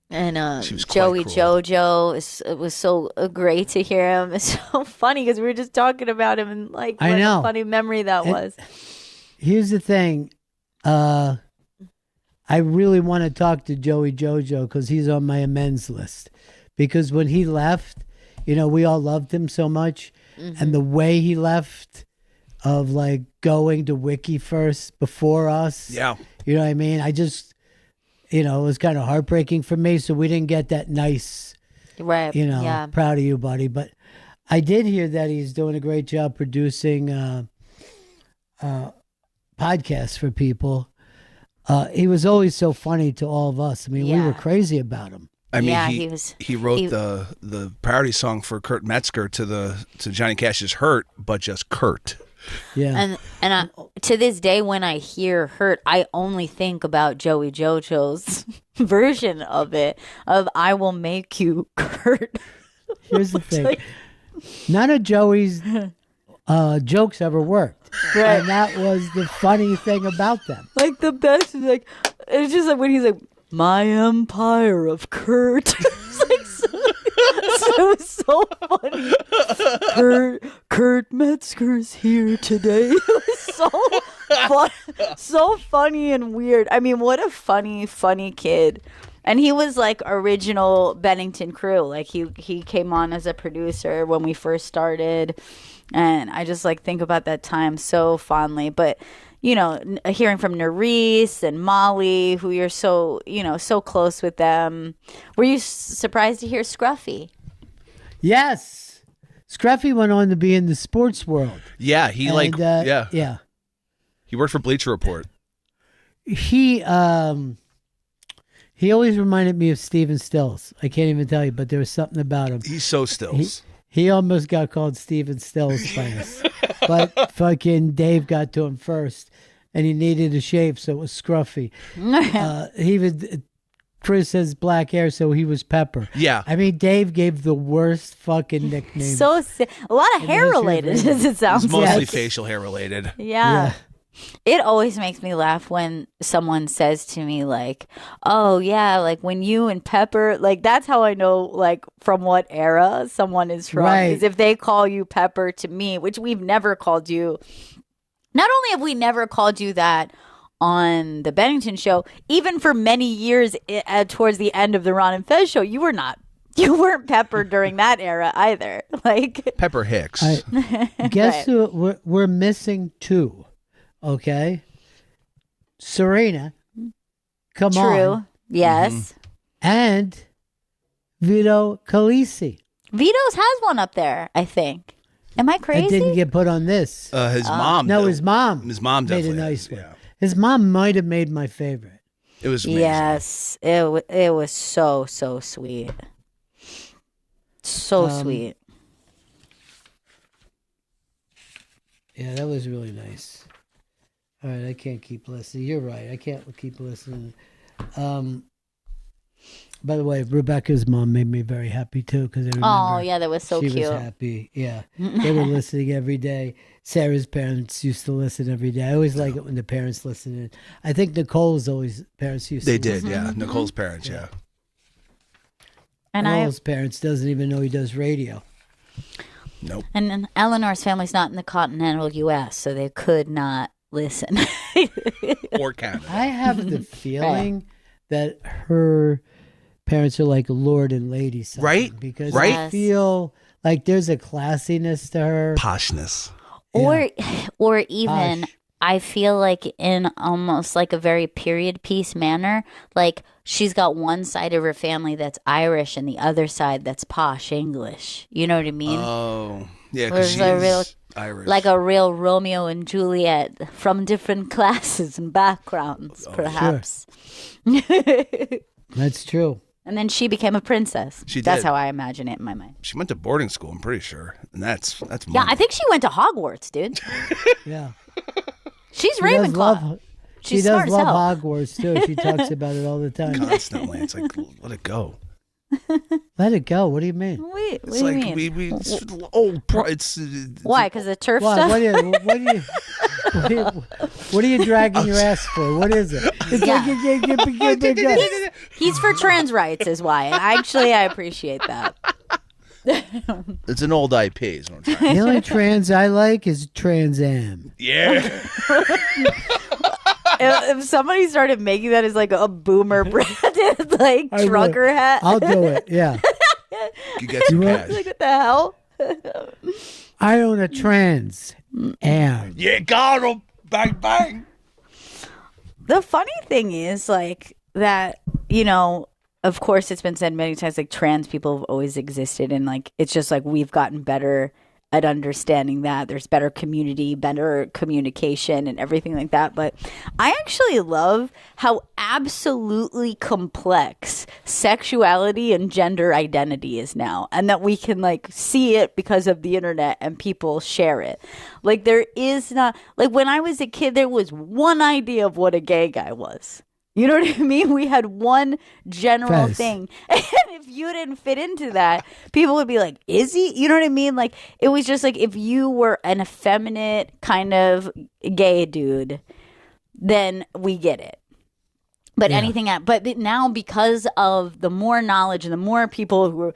And She was quite Joey cruel. JoJo, it was so great to hear him. It's so funny because we were just talking about him and like I what know. a funny memory that And- was. Here's the thing. I really want to talk to Joey JoJo because he's on my amends list. Because when he left, we all loved him so much. And the way he left of like going to Wiki first before us. Yeah. You know what I mean? I just, it was kind of heartbreaking for me. So we didn't get that nice, Right. Yeah. proud of you, buddy. But I did hear that he's doing a great job producing podcasts for people. He was always so funny to all of us. I mean, we were crazy about him. I mean, Yeah, he wrote the parody song for Kurt Metzger to Johnny Cash's "Hurt," but just Kurt. Yeah. And to this day, when I hear "Hurt," I only think about Joey JoJo's version of it. Of "I will make you Kurt." Here's the thing: none of Joey's jokes ever worked, Right. and that was the funny thing about them. Like the best is like it's just like when he's like my empire of Kurt. It's like so funny. Kurt Metzger's here today. It was so funny and weird. I mean, what a funny kid. And he was like original Bennington crew. Like he came on as a producer when we first started. And I just like think about that time so fondly. But, hearing from Nerese and Molly, who you're so close with them. Were you surprised to hear Scruffy? Yes, Scruffy went on to be in the sports world. Yeah, he yeah. He worked for Bleacher Report. He always reminded me of Steven Stills. I can't even tell you, but there was something about him. He's so Stills. He almost got called Steven Stills by us. But fucking Dave got to him first, and he needed a shave, so it was Scruffy. Chris has black hair, so he was Pepper. Yeah. I mean, Dave gave the worst fucking nickname. A lot of hair related, as it sounds It's mostly like. facial hair related. Yeah. It always makes me laugh when someone says to me like, "Oh yeah, like when you and Pepper," like that's how I know like from what era someone is from. Right. Is if they call you Pepper to me, which we've never called you. Not only have we never called you that on the Bennington show, even for many years towards the end of the Ron and Fez show, you weren't Pepper during that era either. Like Pepper Hicks. Guess who we're missing two. Okay, Serena, come on. True. Yes. And Vito Calisi. Vito's has one up there, I think. Am I crazy? It didn't get put on this. His mom. No, though. his mom. His mom made a definitely. nice one. His mom might have made my favorite. It was amazing. Yes, it was so sweet. So sweet. Yeah, that was really nice. All right, I can't keep listening. You're right. I can't keep listening. By the way, Rebecca's mom made me very happy too because I remember. Oh yeah, that was so she cute. was happy. Yeah, they were listening every day. Sarah's parents used to listen every day. I always like it when the parents listen. I think Nicole's parents used to. They did, listen. yeah. Nicole's parents, yeah. And Nicole's parents doesn't even know he does radio. Nope. And then Eleanor's family's not in the continental U.S., so they could not listen. Or Canada. I have the feeling that her parents are like Lord and Lady something, Right? Because Right? I feel like there's a classiness to her. Poshness. Or even Posh. I feel like in almost like a very period piece manner, like she's got one side of her family that's Irish and the other side that's posh English. You know what I mean? Oh, yeah, There's because a she's Irish. like a real Romeo and Juliet from different classes and backgrounds, perhaps. That's true. And then she became a princess. She That's did. how I imagine it in my mind. She went to boarding school, I'm pretty sure. And that's Yeah, money. I think she went to Hogwarts, dude. Yeah. She's She does Ravenclaw. love- She's she does smart as love hell. Hogwarts too. She talks about it all the time. Constantly. It's like, let it go. Let it go. What do you mean? Wait, what It's do you like mean? it's Why? Because of turf Why? stuff? What are you dragging your ass for? What is it? It's like, He's for trans rights, is why. And I appreciate that. It's an old IP, is what I'm trying to the say. only trans I like is Trans Am. Yeah. If somebody started making that as like a boomer branded like I will. trucker hat, I'll do it. Yeah. You get some cash. like what the hell? I own a Trans Am. Yeah, got him. Bang, bang. The funny thing is like that, of course it's been said many times, like trans people have always existed, and like it's just like we've gotten better at understanding that there's better community, better communication and everything like that. But I actually love how absolutely complex sexuality and gender identity is now, and that we can like see it because of the internet and people share it. Like there is not, like when I was a kid, there was one idea of what a gay guy was. You know what I mean? We had one general Fez. thing. And if you didn't fit into that, people would be like, is he? You know what I mean? Like, it was just like if you were an effeminate kind of gay dude, then we get it. But but now because of the more knowledge and the more people who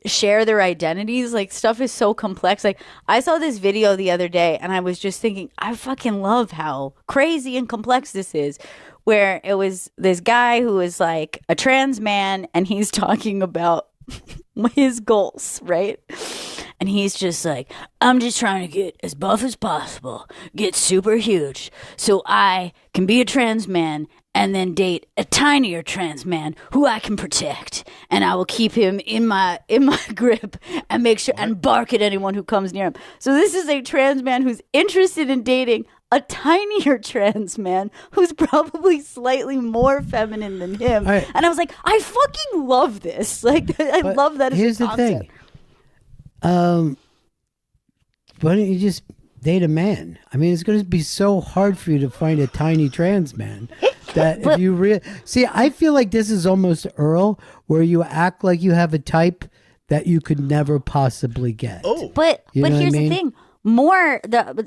share their identities, like stuff is so complex. Like I saw this video the other day and I was just thinking, I fucking love how crazy and complex this is, where it was this guy who was like a trans man and he's talking about his goals, right? And he's just like, I'm just trying to get as buff as possible, get super huge so I can be a trans man and then date a tinier trans man who I can protect, and I will keep him in my grip and make sure and bark at anyone who comes near him. So this is a trans man who's interested in dating a tinier trans man who's probably slightly more feminine than him. All right. And I was like, I fucking love this. Like, I love that. As Here's a the concept. thing. Why don't you just date a man? I mean, it's going to be so hard for you to find a tiny trans man that if you see, I feel like this is almost Earl, where you act like you have a type that you could never possibly get. But You know what I here's mean? the thing.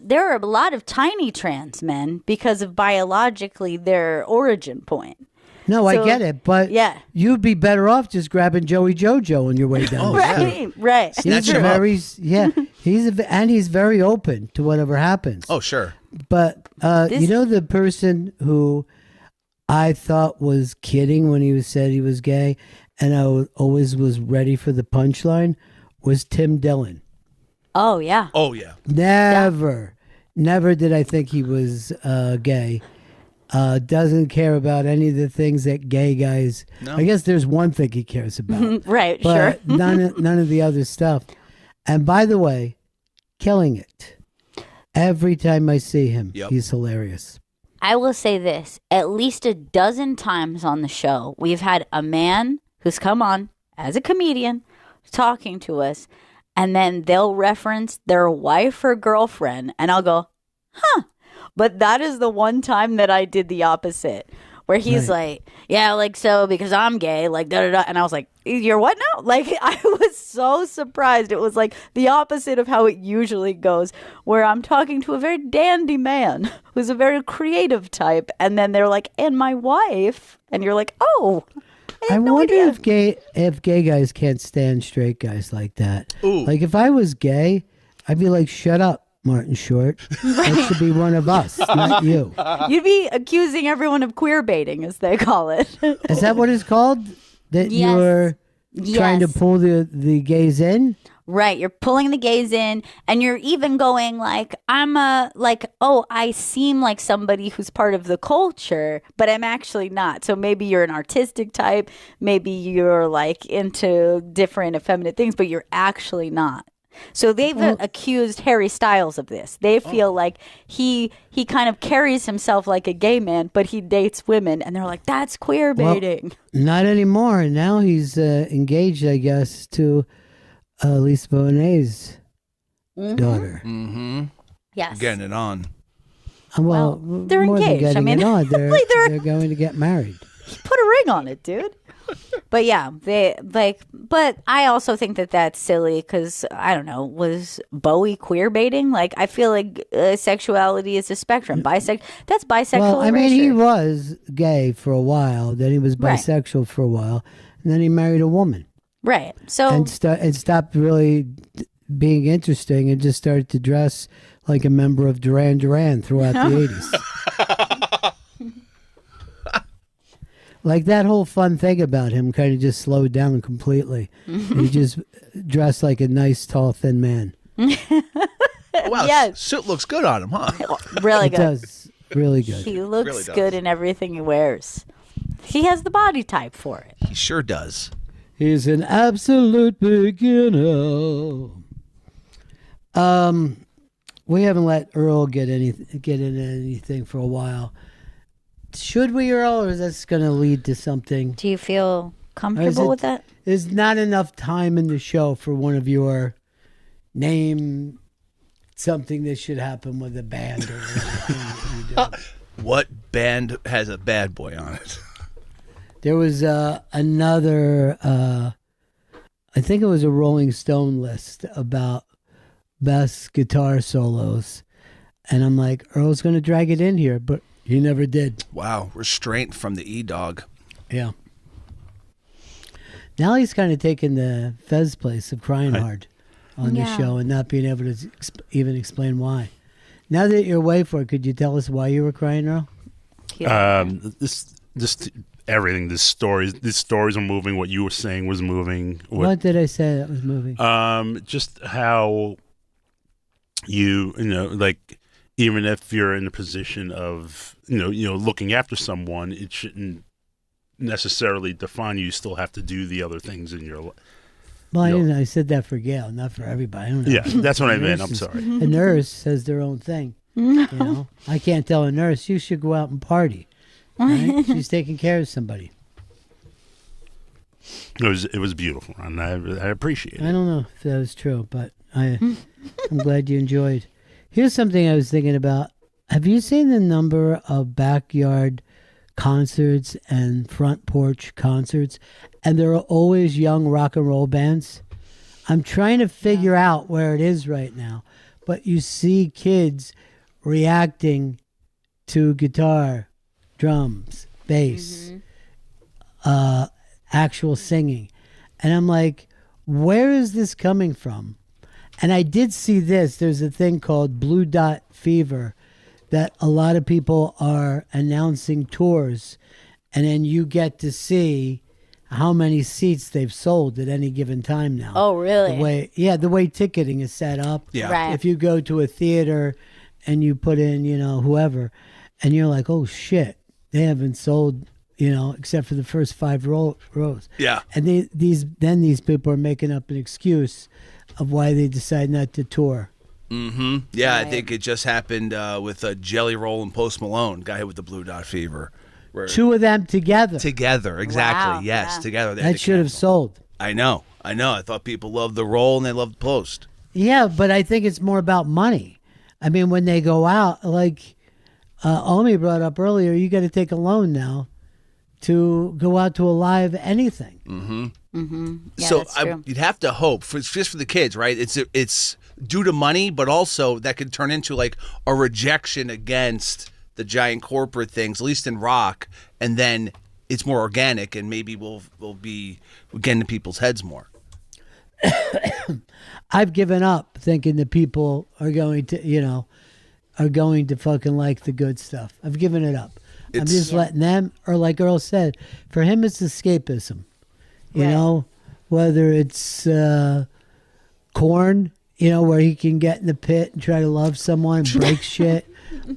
There are a lot of tiny trans men because of biologically their origin point. No, I So, get it, but yeah. you'd be better off just grabbing Joey Jojo on your way down. the street. Right. He's he's very open to whatever happens. Oh, sure. But you know the person who I thought was kidding when he said he was gay, and I always was ready for the punchline, was Tim Dillon. Oh yeah. Oh yeah. Never did I think he was gay. Doesn't care about any of the things that gay guys. No. I guess there's one thing he cares about, Right, but sure. none of the other stuff. And by the way, killing it. Every time I see him, he's hilarious. I will say this, at least a dozen times on the show, we've had a man who's come on as a comedian talking to us, and then they'll reference their wife or girlfriend, and I'll go, huh. But that is the one time that I did the opposite, where he's like, yeah, like, so because I'm gay, like, da-da-da. And I was like, you're what now? Like, I was so surprised. It was like the opposite of how it usually goes, where I'm talking to a very dandy man who's a very creative type. And then they're like, and my wife. And you're like, oh, I wonder if gay guys can't stand straight guys like that. Ooh. Like if I was gay, I'd be like, shut up, Martin Short. That should be one of us, not you. You'd be accusing everyone of queer baiting, as they call it. Is that what it's called? That Yes. you're trying to Yes. pull the gays in? Right. You're pulling the gays in, and you're even going like, I seem like somebody who's part of the culture, but I'm actually not. So maybe you're an artistic type. Maybe you're like into different effeminate things, but you're actually not. So they've accused Harry Styles of this. They feel like he kind of carries himself like a gay man, but he dates women, and they're like, that's queer baiting. Well, not anymore. Now he's engaged, I guess, to Lisa Bonet's daughter. Mm-hmm. Yes. Getting it on. Well, they're more engaged. Than I mean, it on. They're, like they're going to get married. Put a ring on it, dude. But yeah, but I also think that that's silly because, I don't know, was Bowie queer baiting? Like, I feel like sexuality is a spectrum. That's bisexual. Well, I mean, erasure. he was gay for a while. Then he was Right. bisexual for a while. And then he married a woman. Right. So And stopped really being interesting and just started to dress like a member of Duran Duran throughout the 80s. Like that whole fun thing about him kind of just slowed down completely. He just dressed like a nice, tall, thin man. Wow, Yes. suit looks good on him, huh? really It good. does. Really good. He looks Really does. good in everything he wears. He has the body type for it. He sure does. He's an absolute beginner. We haven't let Earl get into anything for a while. Should we, Earl, or is this going to lead to something? Do you feel comfortable with that? There's not enough time in the show for one of your name something that should happen with a band or whatever. What band has a bad boy on it? There was another, I think it was a Rolling Stone list about best guitar solos. And I'm like, Earl's going to drag it in here, but he never did. Wow, restraint from the E-Dog. Yeah. Now he's kind of taking the Fez place of crying hard on the show and not being able to even explain why. Now that you're away for it, could you tell us why you were crying, Earl? This everything. These stories are moving. What you were saying was moving. What did I say that was moving? Just how you know, like, even if you're in a position of, you know, looking after someone, it shouldn't necessarily define you. You still have to do the other things in your life. Well, I said that for Gail, not for everybody. I don't know. Yeah, that's what I meant. I'm sorry. A nurse says their own thing. You know, I can't tell a nurse, you should go out and party. Right? She's taking care of somebody. It was beautiful, and I appreciate it. I don't know if that was true, but I'm glad you enjoyed. Here's something I was thinking about. Have you seen the number of backyard concerts and front porch concerts? And there are always young rock and roll bands. I'm trying to figure out where it is right now. But you see kids reacting to guitar, drums, bass, actual singing. And I'm like, where is this coming from? And I did see this. There's a thing called Blue Dot Fever that a lot of people are announcing tours. And then you get to see how many seats they've sold at any given time now. Oh, really? The way ticketing is set up. Yeah. Right. If you go to a theater and you put in, whoever, and you're like, oh, shit, they haven't sold, except for the first 5 rows. Yeah. And these people are making up an excuse of why they decide not to tour. Mm-hmm. Yeah, I think it just happened with Jelly Roll and Post Malone, guy hit with the Blue Dot Fever. Where 2 of them together. Together, exactly. Wow, Yes, yeah. together. That should have sold. I know. I thought people loved the Roll and they loved Post. Yeah, but I think it's more about money. I mean, when they go out, like Omi brought up earlier, you got to take a loan now to go out to a live anything. Mm-hmm. Mm-hmm. Yeah, So that's true. you'd have to hope, just for the kids, right? It's due to money, but also that could turn into like a rejection against the giant corporate things, at least in rock, and then it's more organic, and maybe we'll be getting to people's heads more. I've given up thinking that people are going to, fucking like the good stuff. I've given it up. I'm just letting them, or like Earl said, for him it's escapism. You know, whether it's Korn, where he can get in the pit and try to love someone, break shit,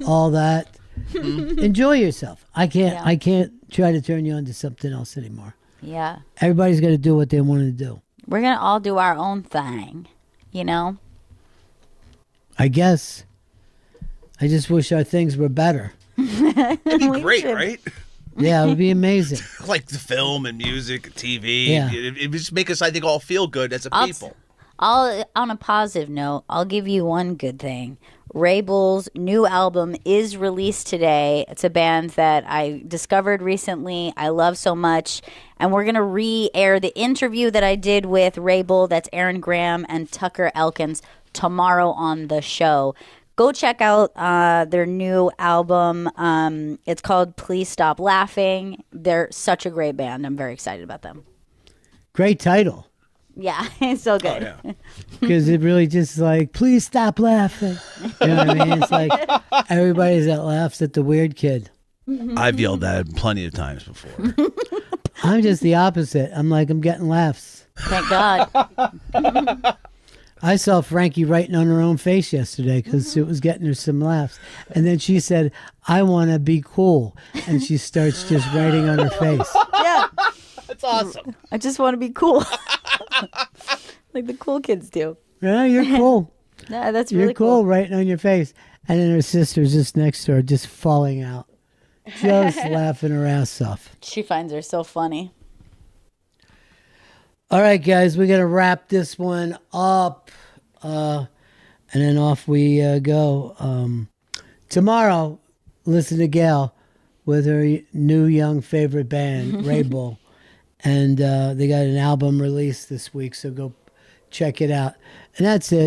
all that. Enjoy yourself. I can't try to turn you on to something else anymore. Yeah. Everybody's got to do what they want to do. We're going to all do our own thing. you know? I guess. I just wish our things were better. It'd be great, right? Yeah, it would be amazing. Like the film and music, TV. Yeah. It would just make us, I think, all feel good as a people. On a positive note, I'll give you one good thing. Rabel's new album is released today. It's a band that I discovered recently. I love so much. And we're going to re-air the interview that I did with Rabel, that's Aaron Graham and Tucker Elkins, tomorrow on the show. Go check out their new album. It's called Please Stop Laughing. They're such a great band. I'm very excited about them. Great title. Yeah, it's so good. Because it really just like, please stop laughing. You know what I mean? It's like everybody that laughs at the weird kid. I've yelled that plenty of times before. I'm just the opposite. I'm like, I'm getting laughs. Thank God. I saw Frankie writing on her own face yesterday because it was getting her some laughs. And then she said, I want to be cool. And she starts just writing on her face. Yeah. That's awesome. I just want to be cool. Like the cool kids do. Yeah, you're cool. Yeah, that's You're really cool writing on your face. And then her sister's just next to her, just falling out. Just laughing her ass off. She finds her so funny. All right, guys, we got to wrap this one up. And then off we go. Tomorrow, listen to Gail with her new young favorite band, Rabel. And they got an album released this week, so go check it out. And that's it.